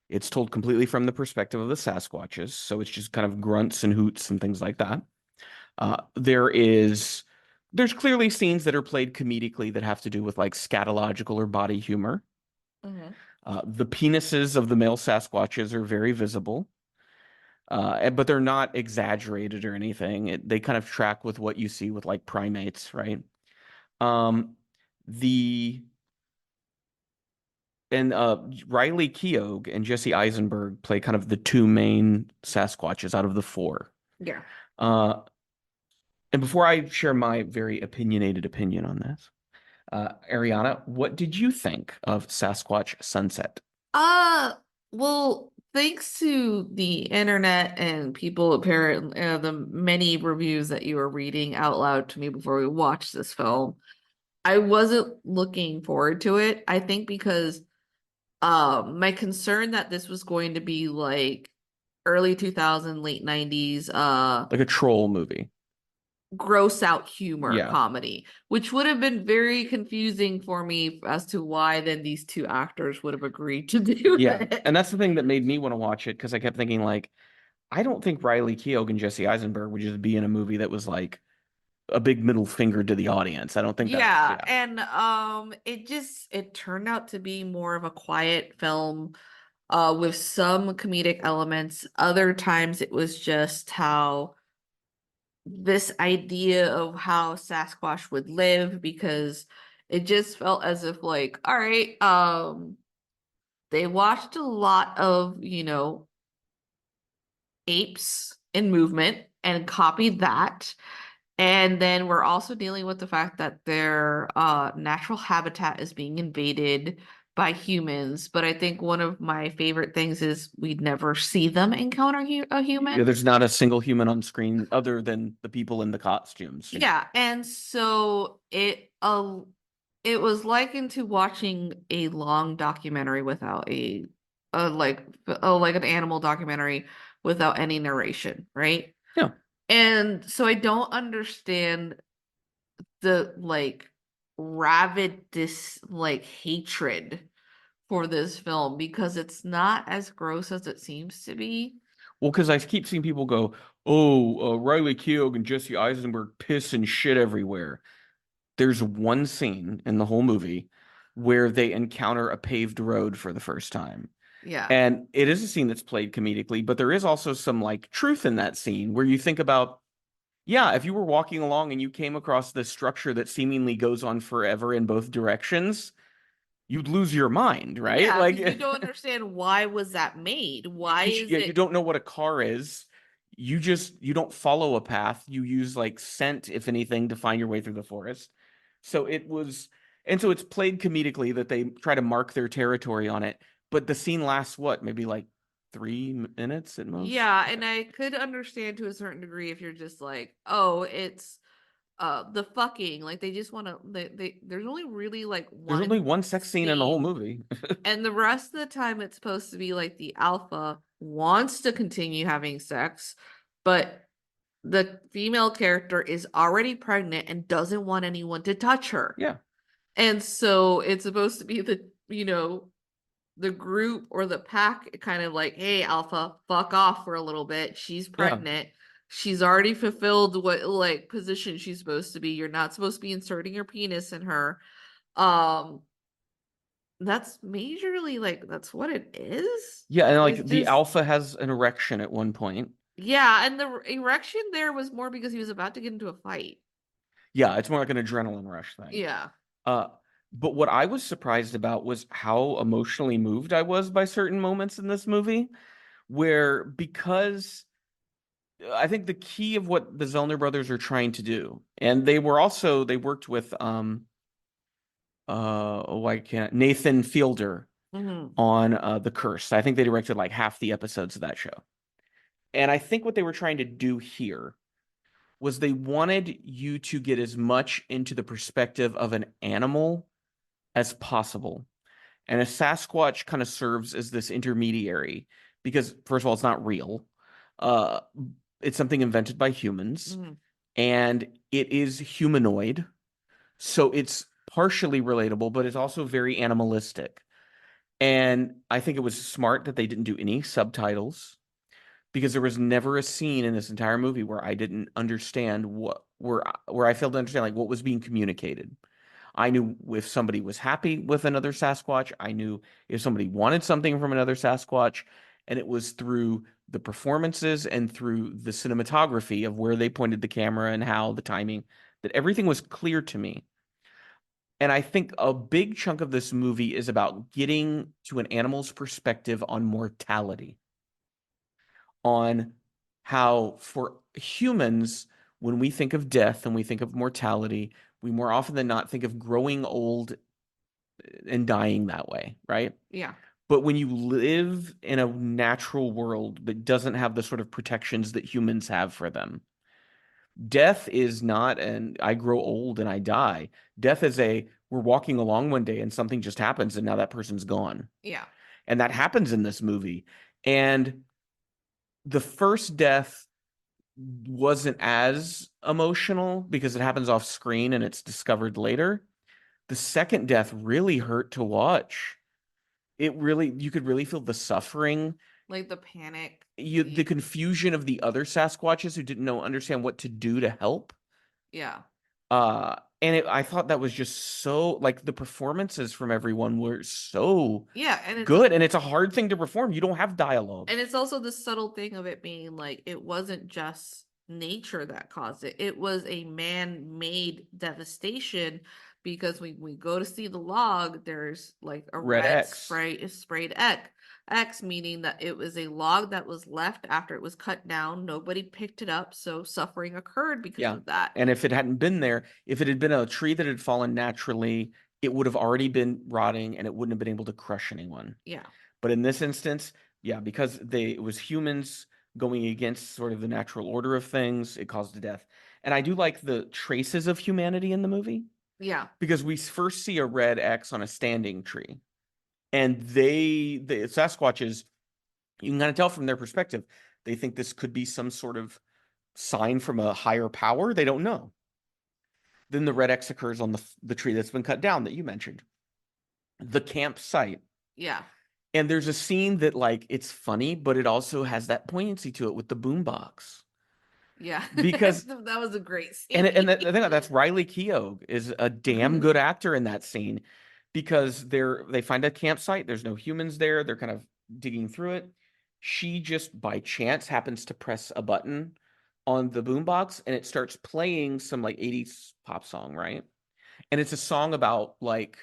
Speaker 2: It's told completely from the perspective of the Sasquatches, so it's just kind of grunts and hoots and things like that. There's clearly scenes that are played comedically that have to do with like scatological or body humor.
Speaker 3: Mhm.
Speaker 2: The penises of the male Sasquatches are very visible, but they're not exaggerated or anything. They kind of track with what you see with like primates, right? Um, the and Riley Keough and Jesse Eisenberg play kind of the two main Sasquatches out of the four.
Speaker 3: Yeah.
Speaker 2: Uh, and before I share my very opinionated opinion on this, Ariana, what did you think of Sasquatch Sunset?
Speaker 3: Uh, well, thanks to the internet and people apparently the many reviews that you were reading out loud to me before we watched this film, I wasn't looking forward to it. I think because my concern that this was going to be like early 2000, late 90s
Speaker 2: Like a troll movie.
Speaker 3: gross out humor
Speaker 2: Yeah.
Speaker 3: comedy, which would have been very confusing for me as to why then these two actors would have agreed to do
Speaker 2: Yeah.
Speaker 3: it.
Speaker 2: And that's the thing that made me want to watch it because I kept thinking like, I don't think Riley Keough and Jesse Eisenberg would just be in a movie that was like a big middle finger to the audience. I don't think that's
Speaker 3: Yeah, and it turned out to be more of a quiet film with some comedic elements. Other times it was just how this idea of how Sasquatch would live, because it just felt as if like, all right, they watched a lot of, apes in movement and copied that. And then we're also dealing with the fact that their natural habitat is being invaded by humans. But I think one of my favorite things is we'd never see them encounter a human.
Speaker 2: Yeah, there's not a single human on screen other than the people in the costumes.
Speaker 3: Yeah, and so it was likened to watching a long documentary without a like an animal documentary without any narration, right?
Speaker 2: Yeah.
Speaker 3: And so I don't understand the like rabid hatred for this film because it's not as gross as it seems to be.
Speaker 2: Well, because I keep seeing people go, "Oh, Riley Keough and Jesse Eisenberg piss and shit everywhere." There's one scene in the whole movie where they encounter a paved road for the first time.
Speaker 3: Yeah.
Speaker 2: And it is a scene that's played comedically, but there is also some like truth in that scene where you think about, yeah, if you were walking along and you came across this structure that seemingly goes on forever in both directions, you'd lose your mind, right?
Speaker 3: Yeah,
Speaker 2: Like
Speaker 3: because you don't understand why was that made? Why is
Speaker 2: yeah,
Speaker 3: it?
Speaker 2: you don't know what a car is. You don't follow a path. You use like scent, if anything, to find your way through the forest. So it was, and so it's played comedically that they try to mark their territory on it. But the scene lasts what, maybe like 3 minutes at most?
Speaker 3: Yeah, and I could understand to a certain degree if you're just like, oh, it's the fucking like they just want to there's only really like
Speaker 2: There's only one sex scene in the whole movie.
Speaker 3: and the rest of the time it's supposed to be like the alpha wants to continue having sex, but the female character is already pregnant and doesn't want anyone to touch her.
Speaker 2: Yeah.
Speaker 3: And so it's supposed to be the group or the pack kind of like, hey, alpha, fuck off for a little bit. She's pregnant. She's already fulfilled what like position she's supposed to be. You're not supposed to be inserting your penis in her. Um, that's majorly like that's what it is.
Speaker 2: Yeah, and like
Speaker 3: It's
Speaker 2: the
Speaker 3: just
Speaker 2: alpha has an erection at one point.
Speaker 3: yeah, and the erection there was more because he was about to get into a fight.
Speaker 2: Yeah, it's more like an adrenaline rush thing.
Speaker 3: Yeah.
Speaker 2: Uh, but what I was surprised about was how emotionally moved I was by certain moments in this movie, where because I think the key of what the Zellner brothers are trying to do, and they worked with why can't Nathan Fielder
Speaker 3: Mm-hmm.
Speaker 2: on The Curse. I think they directed like half the episodes of that show. And I think what they were trying to do here was they wanted you to get as much into the perspective of an animal as possible. And a Sasquatch kind of serves as this intermediary because, first of all, it's not real. Uh, it's something invented by humans,
Speaker 3: Mm-hmm.
Speaker 2: and it is humanoid. So it's partially relatable, but it's also very animalistic. And I think it was smart that they didn't do any subtitles because there was never a scene in this entire movie where I didn't understand where I failed to understand like what was being communicated. I knew if somebody was happy with another Sasquatch. I knew if somebody wanted something from another Sasquatch. And it was through the performances and through the cinematography of where they pointed the camera and how the timing that everything was clear to me. And I think a big chunk of this movie is about getting to an animal's perspective on mortality, on how for humans, when we think of death and we think of mortality, we more often than not think of growing old and dying that way, right?
Speaker 3: Yeah.
Speaker 2: But when you live in a natural world that doesn't have the sort of protections that humans have for them, death is not an I grow old and I die. Death is we're walking along one day and something just happens and now that person's gone.
Speaker 3: Yeah.
Speaker 2: And that happens in this movie. And the first death wasn't as emotional because it happens off screen and it's discovered later. The second death really hurt to watch. You could really feel the suffering,
Speaker 3: Like the panic.
Speaker 2: the confusion of the other Sasquatches who didn't understand what to do to help.
Speaker 3: Yeah.
Speaker 2: I thought that was just so like the performances from everyone were so
Speaker 3: Yeah, and it's
Speaker 2: good, and it's a hard thing to perform. You don't have dialogue.
Speaker 3: and it's also the subtle thing of it being like it wasn't just nature that caused it. It was a man-made devastation because when we go to see the log, there's like a
Speaker 2: Red
Speaker 3: red
Speaker 2: X.
Speaker 3: sprayed X, meaning that it was a log that was left after it was cut down. Nobody picked it up, so suffering occurred because of that.
Speaker 2: And if it hadn't been there, if it had been a tree that had fallen naturally, it would have already been rotting and it wouldn't have been able to crush anyone.
Speaker 3: Yeah.
Speaker 2: But in this instance, because it was humans going against sort of the natural order of things, it caused a death. And I do like the traces of humanity in the movie.
Speaker 3: Yeah.
Speaker 2: Because we first see a red X on a standing tree. And the Sasquatches, you can kind of tell from their perspective, they think this could be some sort of sign from a higher power. They don't know. Then the red X occurs on the tree that's been cut down that you mentioned, the campsite.
Speaker 3: Yeah.
Speaker 2: And there's a scene that, like, it's funny, but it also has that poignancy to it with the boombox.
Speaker 3: Yeah.
Speaker 2: Because
Speaker 3: that was a great
Speaker 2: and
Speaker 3: scene.
Speaker 2: the thing that's Riley Keough is a damn good actor in that scene, because they find a campsite, there's no humans there, they're kind of digging through it. She just by chance happens to press a button on the boombox and it starts playing some like 80s pop song, right? And it's a song about like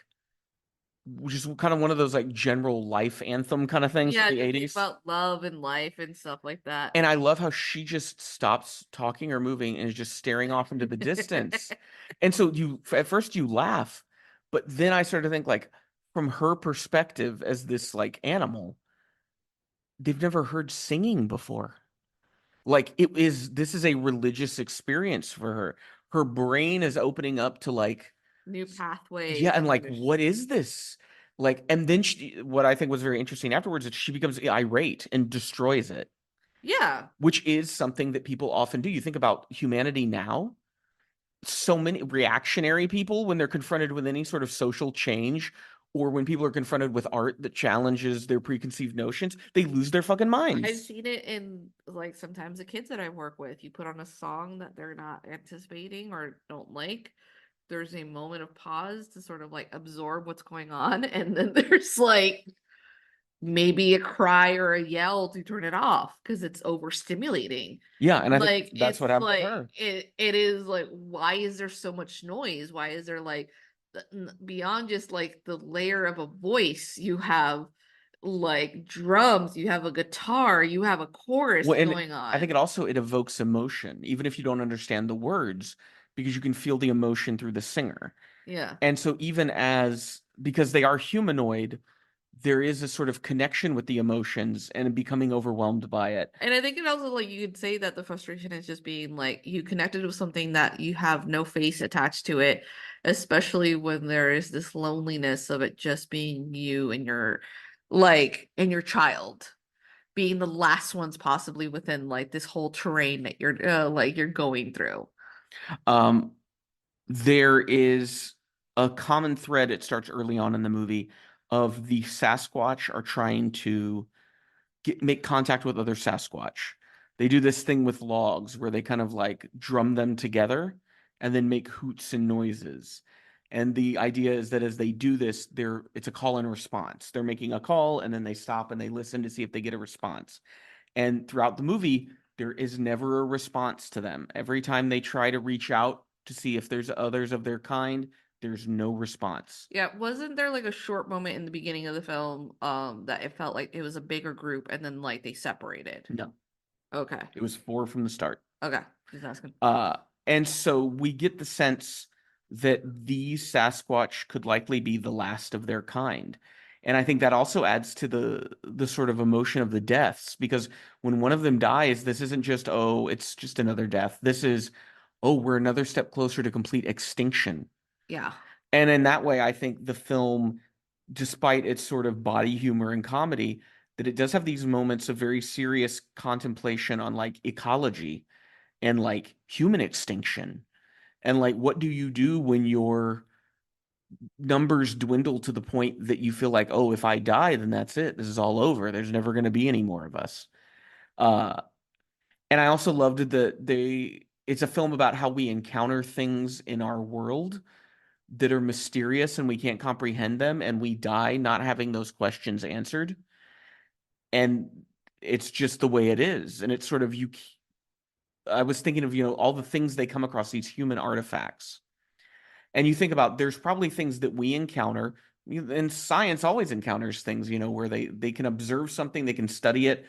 Speaker 2: just kind of one of those like general life anthem kind of things from
Speaker 3: Yeah,
Speaker 2: the
Speaker 3: just think
Speaker 2: 80s.
Speaker 3: about love and life and stuff like that.
Speaker 2: And I love how she just stops talking or moving and is just staring off into the distance. And so at first you laugh, but then I started to think, like, from her perspective as this like animal, they've never heard singing before. Like this is a religious experience for her. Her brain is opening up to like,
Speaker 3: New pathways
Speaker 2: yeah, and
Speaker 3: of
Speaker 2: like, what
Speaker 3: understanding.
Speaker 2: is this? Like, and then what I think was very interesting afterwards is she becomes irate and destroys it,
Speaker 3: Yeah.
Speaker 2: which is something that people often do. You think about humanity now, so many reactionary people, when they're confronted with any sort of social change or when people are confronted with art that challenges their preconceived notions, they lose their fucking
Speaker 3: I've
Speaker 2: minds.
Speaker 3: seen it in like sometimes the kids that I work with, you put on a song that they're not anticipating or don't like. There's a moment of pause to sort of like absorb what's going on. And then there's like maybe a cry or a yell to turn it off because it's overstimulating.
Speaker 2: Yeah, and I think
Speaker 3: Like
Speaker 2: that's what
Speaker 3: it's
Speaker 2: happened to
Speaker 3: like
Speaker 2: her.
Speaker 3: it is like, why is there so much noise? Why is there like beyond just like the layer of a voice, you have like drums, you have a guitar, you have a chorus
Speaker 2: Well, and
Speaker 3: going
Speaker 2: I think
Speaker 3: on.
Speaker 2: it evokes emotion, even if you don't understand the words, because you can feel the emotion through the singer.
Speaker 3: Yeah.
Speaker 2: And so because they are humanoid, there is a sort of connection with the emotions and becoming overwhelmed by it.
Speaker 3: And I think it also like you could say that the frustration is just being like you connected with something that you have no face attached to it, especially when there is this loneliness of it just being you and your child being the last ones possibly within like this whole terrain that you're going through.
Speaker 2: Um, there is a common thread. It starts early on in the movie of the Sasquatch are trying to make contact with other Sasquatch. They do this thing with logs where they kind of like drum them together and then make hoots and noises. And the idea is that as they do this, it's a call and response. They're making a call and then they stop and they listen to see if they get a response. And throughout the movie, there is never a response to them. Every time they try to reach out to see if there's others of their kind, there's no response.
Speaker 3: Yeah, wasn't there like a short moment in the beginning of the film that it felt like it was a bigger group and then like they separated?
Speaker 2: No,
Speaker 3: Okay.
Speaker 2: it was four from the start.
Speaker 3: Okay. Just asking.
Speaker 2: And so we get the sense that these Sasquatch could likely be the last of their kind. And I think that also adds to the sort of emotion of the deaths, because when one of them dies, this isn't just, oh, it's just another death. This is, oh, we're another step closer to complete extinction.
Speaker 3: Yeah.
Speaker 2: And in that way, I think the film, despite its sort of body humor and comedy, that it does have these moments of very serious contemplation on like ecology and like human extinction. And like, what do you do when your numbers dwindle to the point that you feel like, oh, if I die, then that's it. This is all over. There's never going to be any more of us. Uh, and I also loved that it's a film about how we encounter things in our world that are mysterious and we can't comprehend them, and we die not having those questions answered. And it's just the way it is. And it's sort of I was thinking of, all the things they come across, these human artifacts. And you think about there's probably things that we encounter, and science always encounters things, where they can observe something, they can study it,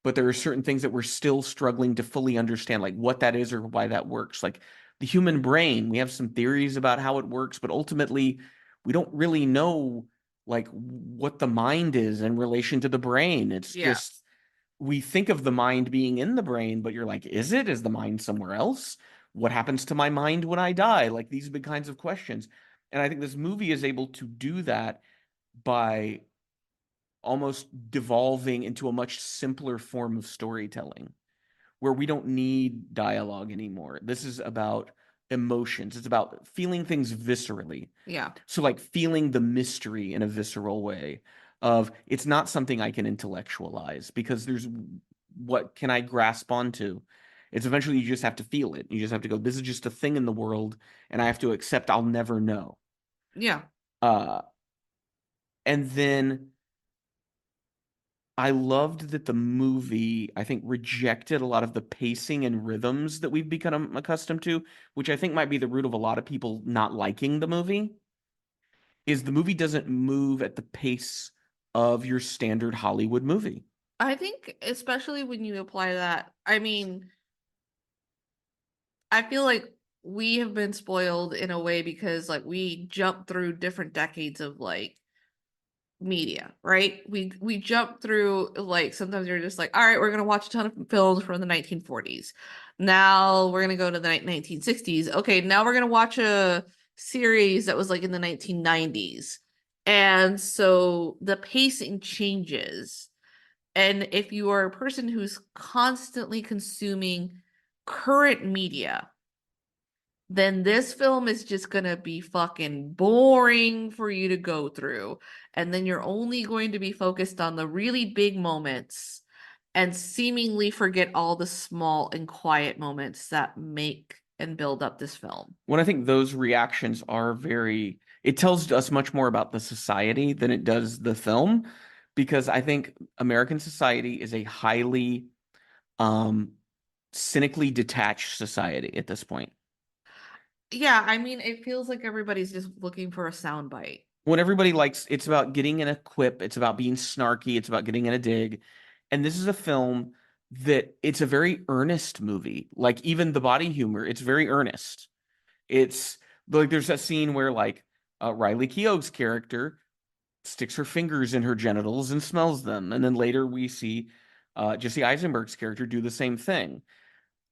Speaker 2: but there are certain things that we're still struggling to fully understand, like what that is or why that works. Like the human brain, we have some theories about how it works, but ultimately we don't really know like what the mind is in relation to the brain. It's
Speaker 3: Yeah.
Speaker 2: just we think of the mind being in the brain, but you're like, is it? Is the mind somewhere else? What happens to my mind when I die? Like these big kinds of questions. And I think this movie is able to do that by almost devolving into a much simpler form of storytelling where we don't need dialogue anymore. This is about emotions. It's about feeling things viscerally.
Speaker 3: Yeah.
Speaker 2: So like feeling the mystery in a visceral way of it's not something I can intellectualize because there's what can I grasp onto? It's eventually you just have to feel it. You just have to go, this is just a thing in the world and I have to accept I'll never know.
Speaker 3: Yeah.
Speaker 2: Uh and then I loved that the movie, I think, rejected a lot of the pacing and rhythms that we've become accustomed to, which I think might be the root of a lot of people not liking the movie. Is the movie doesn't move at the pace of your standard Hollywood movie.
Speaker 3: I think especially when you apply that, I mean, I feel like we have been spoiled in a way because like we jump through different decades of like media, right? We jump through like sometimes you're just like, all right, we're gonna watch a ton of films from the 1940s. Now we're gonna go to the 1960s. Okay, now we're gonna watch a series that was like in the 1990s. And so the pacing changes. And if you are a person who's constantly consuming current media, then this film is just gonna be fucking boring for you to go through. And then you're only going to be focused on the really big moments and seemingly forget all the small and quiet moments that make and build up this film.
Speaker 2: When I think those reactions are very, it tells us much more about the society than it does the film, because I think American society is a highly um cynically detached society at this point.
Speaker 3: Yeah, I mean, it feels like everybody's just looking for a soundbite.
Speaker 2: When everybody likes, it's about getting in a quip, it's about being snarky, it's about getting in a dig. And this is a film that it's a very earnest movie. Like even the body humor, it's very earnest. It's like there's a scene where like Riley Keough's character sticks her fingers in her genitals and smells them. And then later we see Jesse Eisenberg's character do the same thing.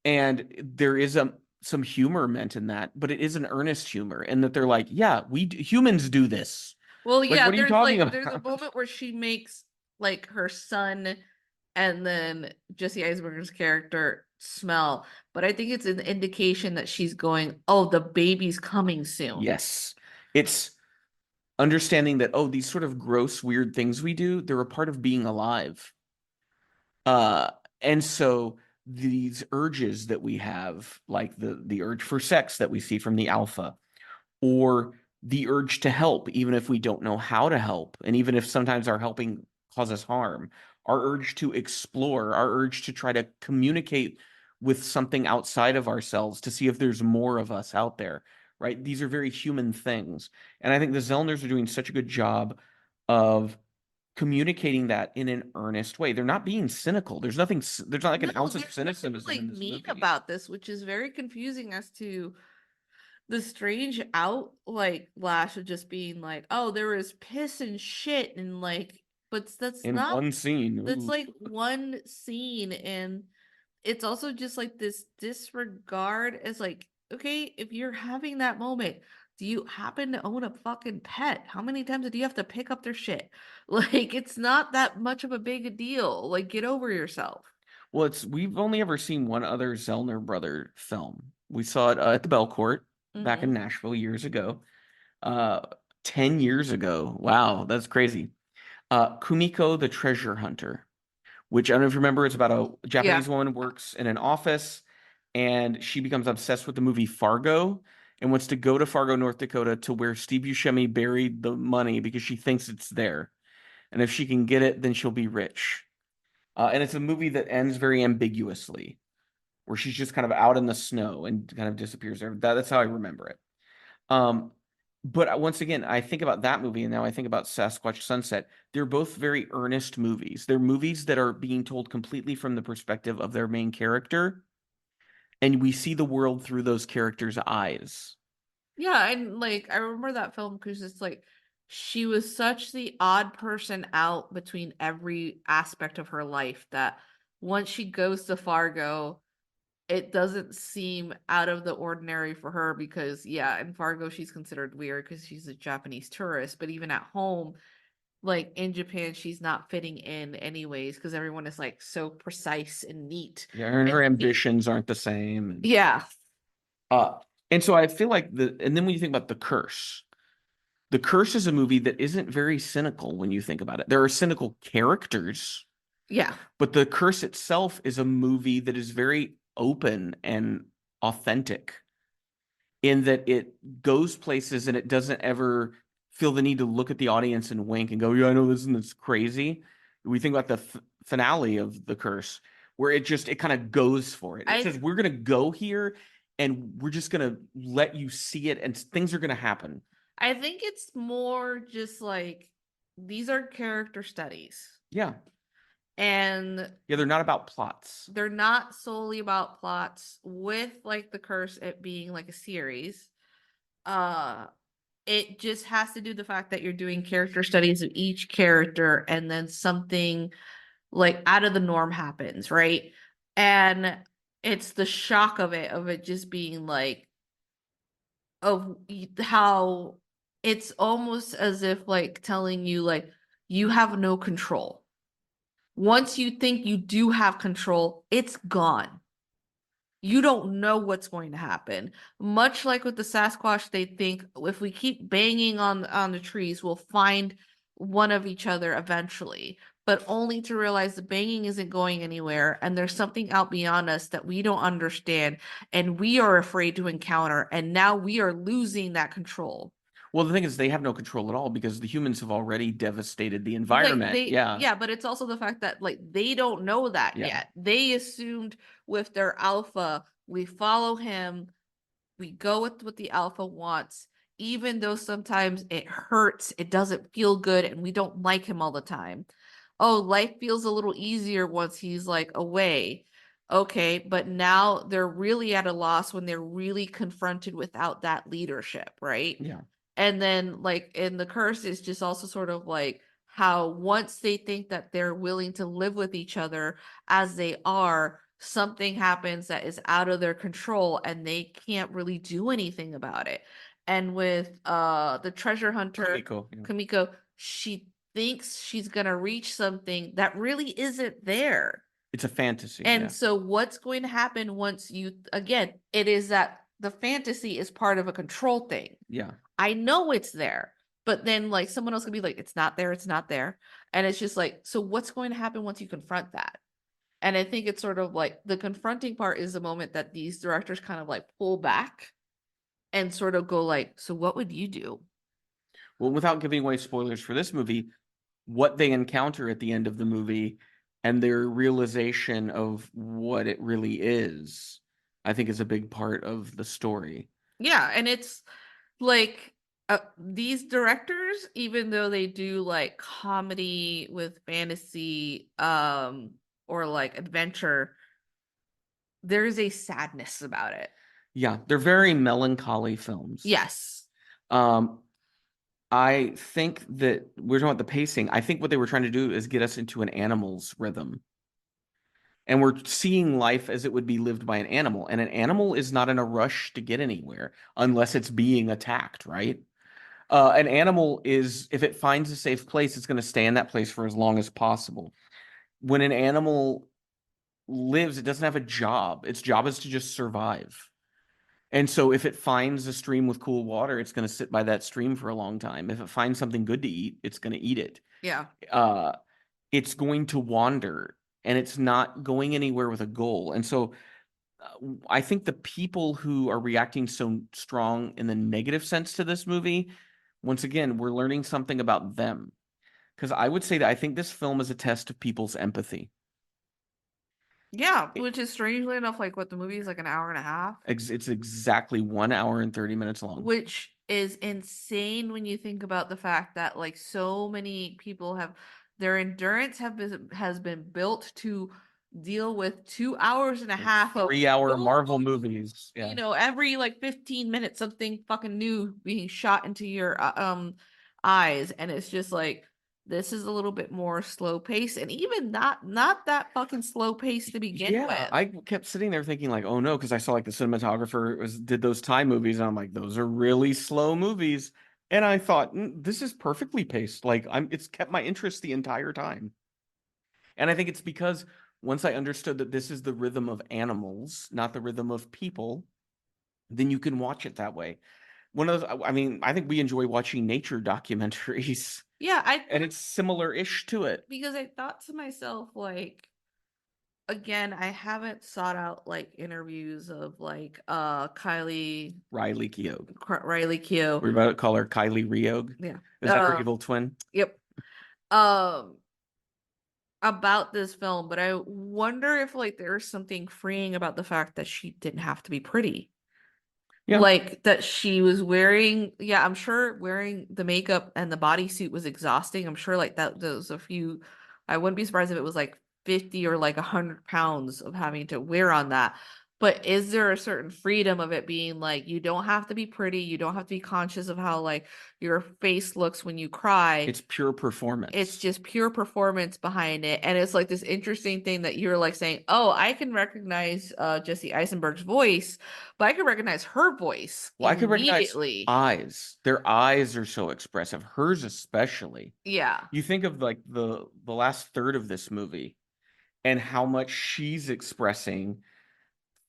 Speaker 2: And there is some humor meant in that, but it is an earnest humor, and that they're like, yeah, humans do this.
Speaker 3: Well,
Speaker 2: Like,
Speaker 3: yeah,
Speaker 2: what are you talking
Speaker 3: there's a
Speaker 2: about?
Speaker 3: moment where she makes like her son and then Jesse Eisenberg's character smell, but I think it's an indication that she's going, "Oh, the baby's coming soon."
Speaker 2: Yes, it's understanding that, oh, these sort of gross, weird things we do, they're a part of being alive. Uh, and so these urges that we have, like the urge for sex that we see from the alpha, or the urge to help, even if we don't know how to help, and even if sometimes our helping causes harm, our urge to explore, our urge to try to communicate with something outside of ourselves to see if there's more of us out there, right? These are very human things. And I think the Zellners are doing such a good job of communicating that in an earnest way. They're not being cynical. There's not like an
Speaker 3: No,
Speaker 2: ounce of
Speaker 3: there's nothing
Speaker 2: cynicism
Speaker 3: like
Speaker 2: in this
Speaker 3: mean
Speaker 2: movie.
Speaker 3: about this, which is very confusing as to the strange out like lash of just being like, "Oh, there was piss and shit," and like, but that's
Speaker 2: In
Speaker 3: not
Speaker 2: one scene.
Speaker 3: that's
Speaker 2: Ooh.
Speaker 3: like one scene, and it's also just like this disregard as like, okay, if you're having that moment, do you happen to own a fucking pet? How many times do you have to pick up their shit? Like, it's not that much of a big a deal. Like, get over yourself.
Speaker 2: Well, we've only ever seen one other Zellner brother film. We saw it at the Belcourt back in
Speaker 3: Hmm.
Speaker 2: Nashville years ago. Uh, 10 years ago. Wow, that's crazy. Kumiko the Treasure Hunter, which I don't know if you remember, it's about a
Speaker 3: Yeah.
Speaker 2: Japanese woman who works in an office and she becomes obsessed with the movie Fargo and wants to go to Fargo, North Dakota to where Steve Buscemi buried the money because she thinks it's there. And if she can get it, then she'll be rich. And it's a movie that ends very ambiguously, where she's just kind of out in the snow and kind of disappears there. That's how I remember it. Um, but once again, I think about that movie and now I think about Sasquatch Sunset. They're both very earnest movies. They're movies that are being told completely from the perspective of their main character, and we see the world through those characters' eyes.
Speaker 3: Yeah, and like I remember that film because it's like she was such the odd person out between every aspect of her life that once she goes to Fargo, it doesn't seem out of the ordinary for her because yeah, in Fargo she's considered weird because she's a Japanese tourist, but even at home, like in Japan, she's not fitting in anyways because everyone is like so precise and neat.
Speaker 2: Yeah, and her ambitions aren't the same.
Speaker 3: Yeah.
Speaker 2: And so I feel like and then when you think about The Curse is a movie that isn't very cynical when you think about it. There are cynical characters,
Speaker 3: Yeah.
Speaker 2: but The Curse itself is a movie that is very open and authentic in that it goes places and it doesn't ever feel the need to look at the audience and wink and go, yeah, I know this and it's crazy. We think about the finale of The Curse, where it kind of goes for it. It says, we're going to go here and we're just going to let you see it and things are going to happen.
Speaker 3: I think it's more just like these are character studies.
Speaker 2: Yeah.
Speaker 3: And
Speaker 2: yeah, they're not about plots.
Speaker 3: They're not solely about plots with like The Curse, it being like a series. It just has to do the fact that you're doing character studies of each character and then something like out of the norm happens, right? And it's the shock of it just being like of how it's almost as if like telling you like you have no control. Once you think you do have control, it's gone. You don't know what's going to happen. Much like with the Sasquatch, they think if we keep banging on the trees, we'll find one of each other eventually, but only to realize the banging isn't going anywhere and there's something out beyond us that we don't understand and we are afraid to encounter, and now we are losing that control.
Speaker 2: Well, the thing is, they have no control at all because the humans have already devastated the environment.
Speaker 3: Like yeah, but it's also the fact that like they don't know that yet. They assumed with their alpha, we follow him, we go with what the alpha wants, even though sometimes it hurts, it doesn't feel good, and we don't like him all the time. Oh, life feels a little easier once he's like away. Okay, but now they're really at a loss when they're really confronted without that leadership, right?
Speaker 2: Yeah.
Speaker 3: And then like in The Curse is just also sort of like how once they think that they're willing to live with each other as they are, something happens that is out of their control and they can't really do anything about it. And with the treasure hunter Kamiko, she thinks she's gonna reach something that really isn't there.
Speaker 2: It's a fantasy.
Speaker 3: And so what's going to happen once you, again, it is that the fantasy is part of a control thing.
Speaker 2: Yeah.
Speaker 3: I know it's there, but then like someone else could be like, it's not there, it's not there. And it's just like, so what's going to happen once you confront that? And I think it's sort of like the confronting part is the moment that these directors kind of like pull back and sort of go like, so what would you do?
Speaker 2: Well, without giving away spoilers for this movie, what they encounter at the end of the movie and their realization of what it really is, I think is a big part of the story.
Speaker 3: Yeah, and it's like these directors, even though they do like comedy with fantasy or like adventure, there's a sadness about it.
Speaker 2: Yeah, they're very melancholy films.
Speaker 3: Yes.
Speaker 2: I think that we're talking about the pacing. I think what they were trying to do is get us into an animal's rhythm. And we're seeing life as it would be lived by an animal. And an animal is not in a rush to get anywhere unless it's being attacked, right? An animal is, if it finds a safe place, it's going to stay in that place for as long as possible. When an animal lives, it doesn't have a job. Its job is to just survive. And so if it finds a stream with cool water, it's going to sit by that stream for a long time. If it finds something good to eat, it's going to eat it.
Speaker 3: Yeah.
Speaker 2: It's going to wander and it's not going anywhere with a goal. And so I think the people who are reacting so strong in the negative sense to this movie, once again, we're learning something about them. Because I would say that I think this film is a test of people's empathy.
Speaker 3: Yeah, which is strangely enough, like what the movie is like an hour and a half.
Speaker 2: It's exactly 1 hour and 30 minutes long.
Speaker 3: Which is insane when you think about the fact that like so many people have their endurance has been built to deal with 2 hours and a half of
Speaker 2: 3-hour Marvel movies. Yeah.
Speaker 3: You know, every like 15 minutes something fucking new being shot into your eyes, and it's just like this is a little bit more slow pace, and even not that fucking slow pace to begin with.
Speaker 2: I kept sitting there thinking like, oh no, because I saw like the cinematographer did those Thai movies, and I'm like, those are really slow movies. And I thought, this is perfectly paced. Like it's kept my interest the entire time. And I think it's because once I understood that this is the rhythm of animals, not the rhythm of people, then you can watch it that way. One of those, I mean, I think we enjoy watching nature documentaries.
Speaker 3: Yeah,
Speaker 2: and it's similar-ish to it.
Speaker 3: Because I thought to myself, like, again, I haven't sought out like interviews of like Kylie
Speaker 2: Riley Keough.
Speaker 3: Riley Keough.
Speaker 2: We're about to call her Kylie Reough.
Speaker 3: Yeah.
Speaker 2: Is that her evil twin?
Speaker 3: Yep. About this film, but I wonder if like there's something freeing about the fact that she didn't have to be pretty.
Speaker 2: Yeah.
Speaker 3: Like that she was wearing, I'm sure wearing the makeup and the bodysuit was exhausting. I'm sure like that there's a few, I wouldn't be surprised if it was like 50 or like 100 pounds of having to wear on that. But is there a certain freedom of it being like, you don't have to be pretty, you don't have to be conscious of how like your face looks when you cry.
Speaker 2: It's pure performance.
Speaker 3: It's just pure performance behind it. And it's like this interesting thing that you're like saying, oh, I can recognize Jesse Eisenberg's voice, but I can recognize her voice
Speaker 2: I could recognize
Speaker 3: immediately.
Speaker 2: eyes. Their eyes are so expressive. Hers especially.
Speaker 3: Yeah.
Speaker 2: You think of like the last third of this movie and how much she's expressing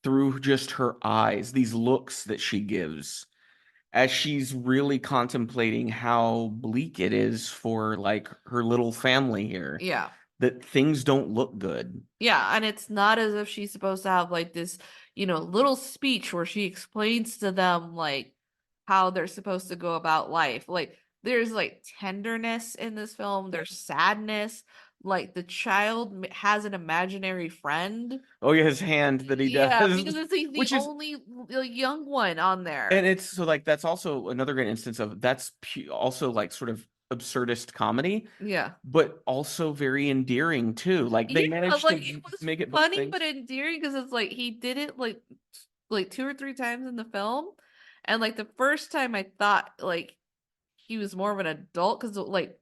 Speaker 2: through just her eyes, these looks that she gives as she's really contemplating how bleak it is for like her little family here.
Speaker 3: Yeah.
Speaker 2: That things don't look good.
Speaker 3: Yeah, and it's not as if she's supposed to have like this, little speech where she explains to them like how they're supposed to go about life. Like there's like tenderness in this film, there's sadness. Like the child has an imaginary friend.
Speaker 2: Oh yeah, his hand that he does.
Speaker 3: Yeah, because it's like the only young one on there.
Speaker 2: And it's so like that's also another great instance of that's also like sort of absurdist comedy.
Speaker 3: Yeah,
Speaker 2: but also very endearing too. Like they managed
Speaker 3: like,
Speaker 2: to
Speaker 3: it was
Speaker 2: make it
Speaker 3: funny but endearing because it's like he did it like 2 or 3 times in the film, and like the first time I thought like he was more of an adult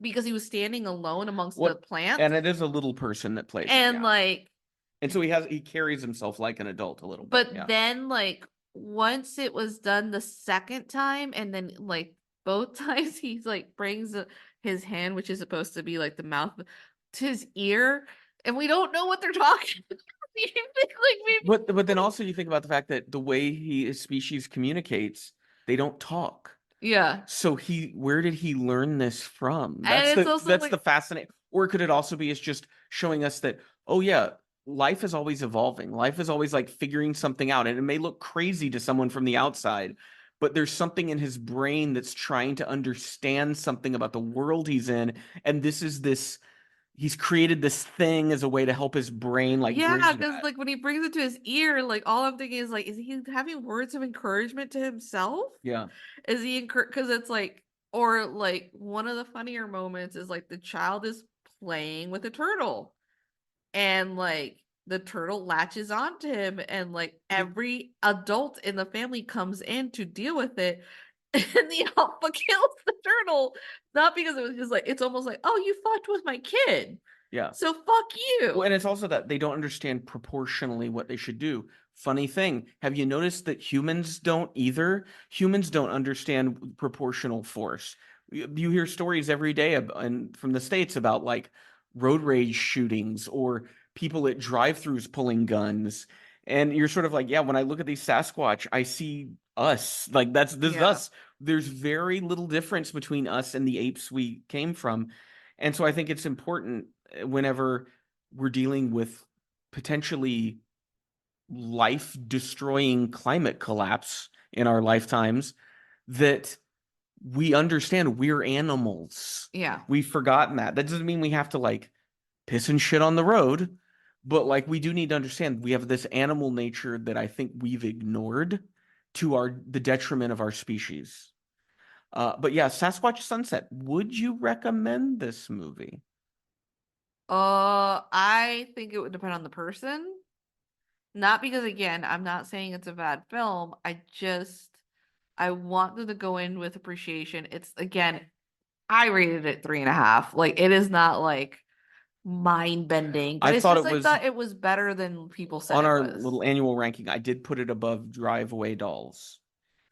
Speaker 3: because he was standing alone amongst the plants,
Speaker 2: and it is a little person that plays
Speaker 3: and
Speaker 2: him,
Speaker 3: like,
Speaker 2: and so he carries himself like an adult a little
Speaker 3: bit.
Speaker 2: But yeah.
Speaker 3: Then like once it was done the second time, and then like both times he's like brings his hand, which is supposed to be like the mouth, to his ear, and we don't know what they're talking about.
Speaker 2: But then also you think about the fact that the way his species communicates, they don't talk.
Speaker 3: Yeah.
Speaker 2: So where did he learn this from?
Speaker 3: That's
Speaker 2: the fascinating. Or could it also be it's just showing us that, oh yeah, life is always evolving. Life is always like figuring something out. And it may look crazy to someone from the outside, but there's something in his brain that's trying to understand something about the world he's in. And he's created this thing as a way to help his brain
Speaker 3: because like when he brings it to his ear, like all I'm thinking is like, is he having words of encouragement to himself?
Speaker 2: Yeah.
Speaker 3: Is he because it's like, or like one of the funnier moments is like the child is playing with a turtle, and like the turtle latches onto him, and like every adult in the family comes in to deal with it. And the alpha kills the turtle, not because it was just like, it's almost like, oh, you fucked with my kid.
Speaker 2: Yeah.
Speaker 3: So fuck you.
Speaker 2: Well, and it's also that they don't understand proportionally what they should do. Funny thing, have you noticed that humans don't either? Humans don't understand proportional force. You hear stories every day from the States about like road rage shootings or people at drive-throughs pulling guns. And you're sort of like, yeah, when I look at these Sasquatch, I see us. Like this is us. There's very little difference between us and the apes we came from. And so I think it's important whenever we're dealing with potentially life-destroying climate collapse in our lifetimes that we understand we're animals.
Speaker 3: Yeah.
Speaker 2: We've forgotten that. That doesn't mean we have to like piss and shit on the road, but like we do need to understand we have this animal nature that I think we've ignored to the detriment of our species. But yeah, Sasquatch Sunset. Would you recommend this movie?
Speaker 3: I think it would depend on the person. Not because, again, I'm not saying it's a bad film. I want them to go in with appreciation. It's, again, I rated it 3.5. Like, it is not like mind bending. But I thought it was better than people said.
Speaker 2: On our little annual ranking, I did put it above Drive Away Dolls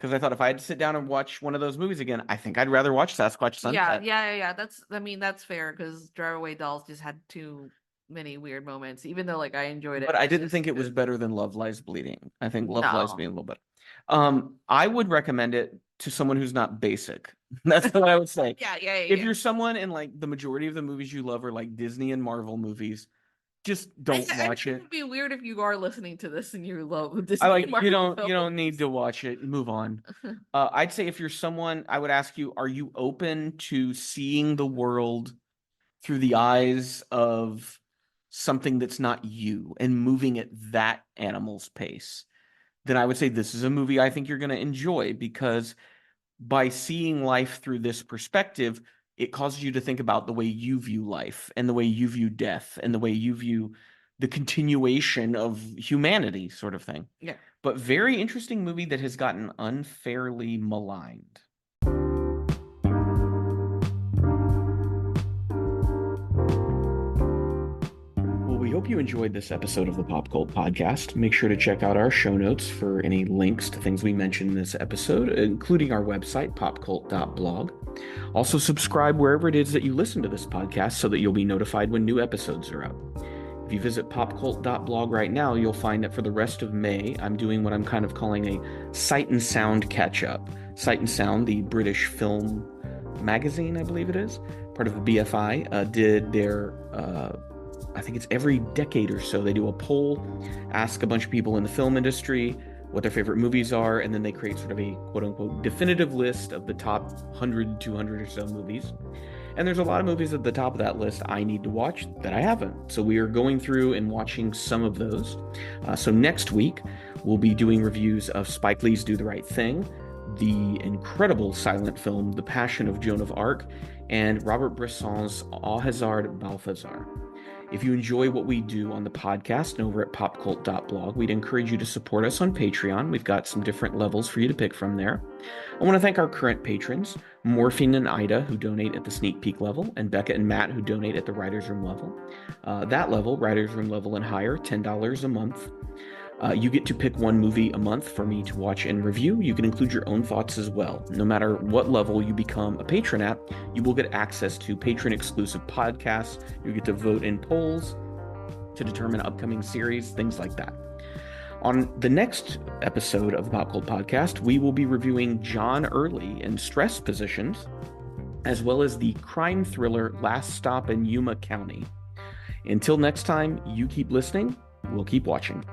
Speaker 2: because I thought if I had to sit down and watch one of those movies again, I think I'd rather watch Sasquatch Sunset.
Speaker 3: Yeah. That's fair because Drive Away Dolls just had too many weird moments, even though like I enjoyed it.
Speaker 2: But I didn't think it was better than Love Lies Bleeding. I think Love Lies Bleeding a little better. I would recommend it to someone who's not basic. That's what I would say. If you're someone and like the majority of the movies you love are like Disney and Marvel movies, just don't watch it.
Speaker 3: It'd be weird if you are listening to this and you love Disney.
Speaker 2: You don't need to watch it. Move on. I'd say if you're someone, I would ask you, are you open to seeing the world through the eyes of something that's not you and moving at that animal's pace? Then I would say this is a movie I think you're going to enjoy, because by seeing life through this perspective, it causes you to think about the way you view life and the way you view death and the way you view the continuation of humanity, sort of thing.
Speaker 3: Yeah.
Speaker 2: But very interesting movie that has gotten unfairly maligned. We hope you enjoyed this episode of the Pop Cult Podcast. Make sure to check out our show notes for any links to things we mentioned in this episode, including our website, popcult.blog. Also, subscribe wherever it is that you listen to this podcast so that you'll be notified when new episodes are out. If you visit popcult.blog right now, you'll find that for the rest of May, I'm doing what I'm kind of calling a Sight and Sound catch-up. Sight and Sound, the British film magazine, I believe it is, part of the BFI, did their... I think it's every decade or so, they do a poll, ask a bunch of people in the film industry what their favorite movies are, and then they create sort of a quote-unquote definitive list of the top 100, 200 or so movies. And there's a lot of movies at the top of that list I need to watch that I haven't. So we are going through and watching some of those. So next week, we'll be doing reviews of Spike Lee's Do the Right Thing, the incredible silent film The Passion of Joan of Arc, and Robert Bresson's Auhazard Balthazar. If you enjoy what we do on the podcast and over at popcult.blog, we'd encourage you to support us on Patreon. We've got some different levels for you to pick from there. I want to thank our current patrons, Morphine and Ida, who donate at the sneak peek level, and Becca and Matt, who donate at the writer's room level. That level, writer's room level and higher, $10 a month. You get to pick one movie a month for me to watch and review. You can include your own thoughts as well. No matter what level you become a patron at, you will get access to patron-exclusive podcasts. You get to vote in polls to determine upcoming series, things like that. On the next episode of the Pop Cult Podcast, we will be reviewing John Early in Stress Positions, as well as the crime thriller Last Stop in Yuma County. Until next time, you keep listening, we'll keep watching.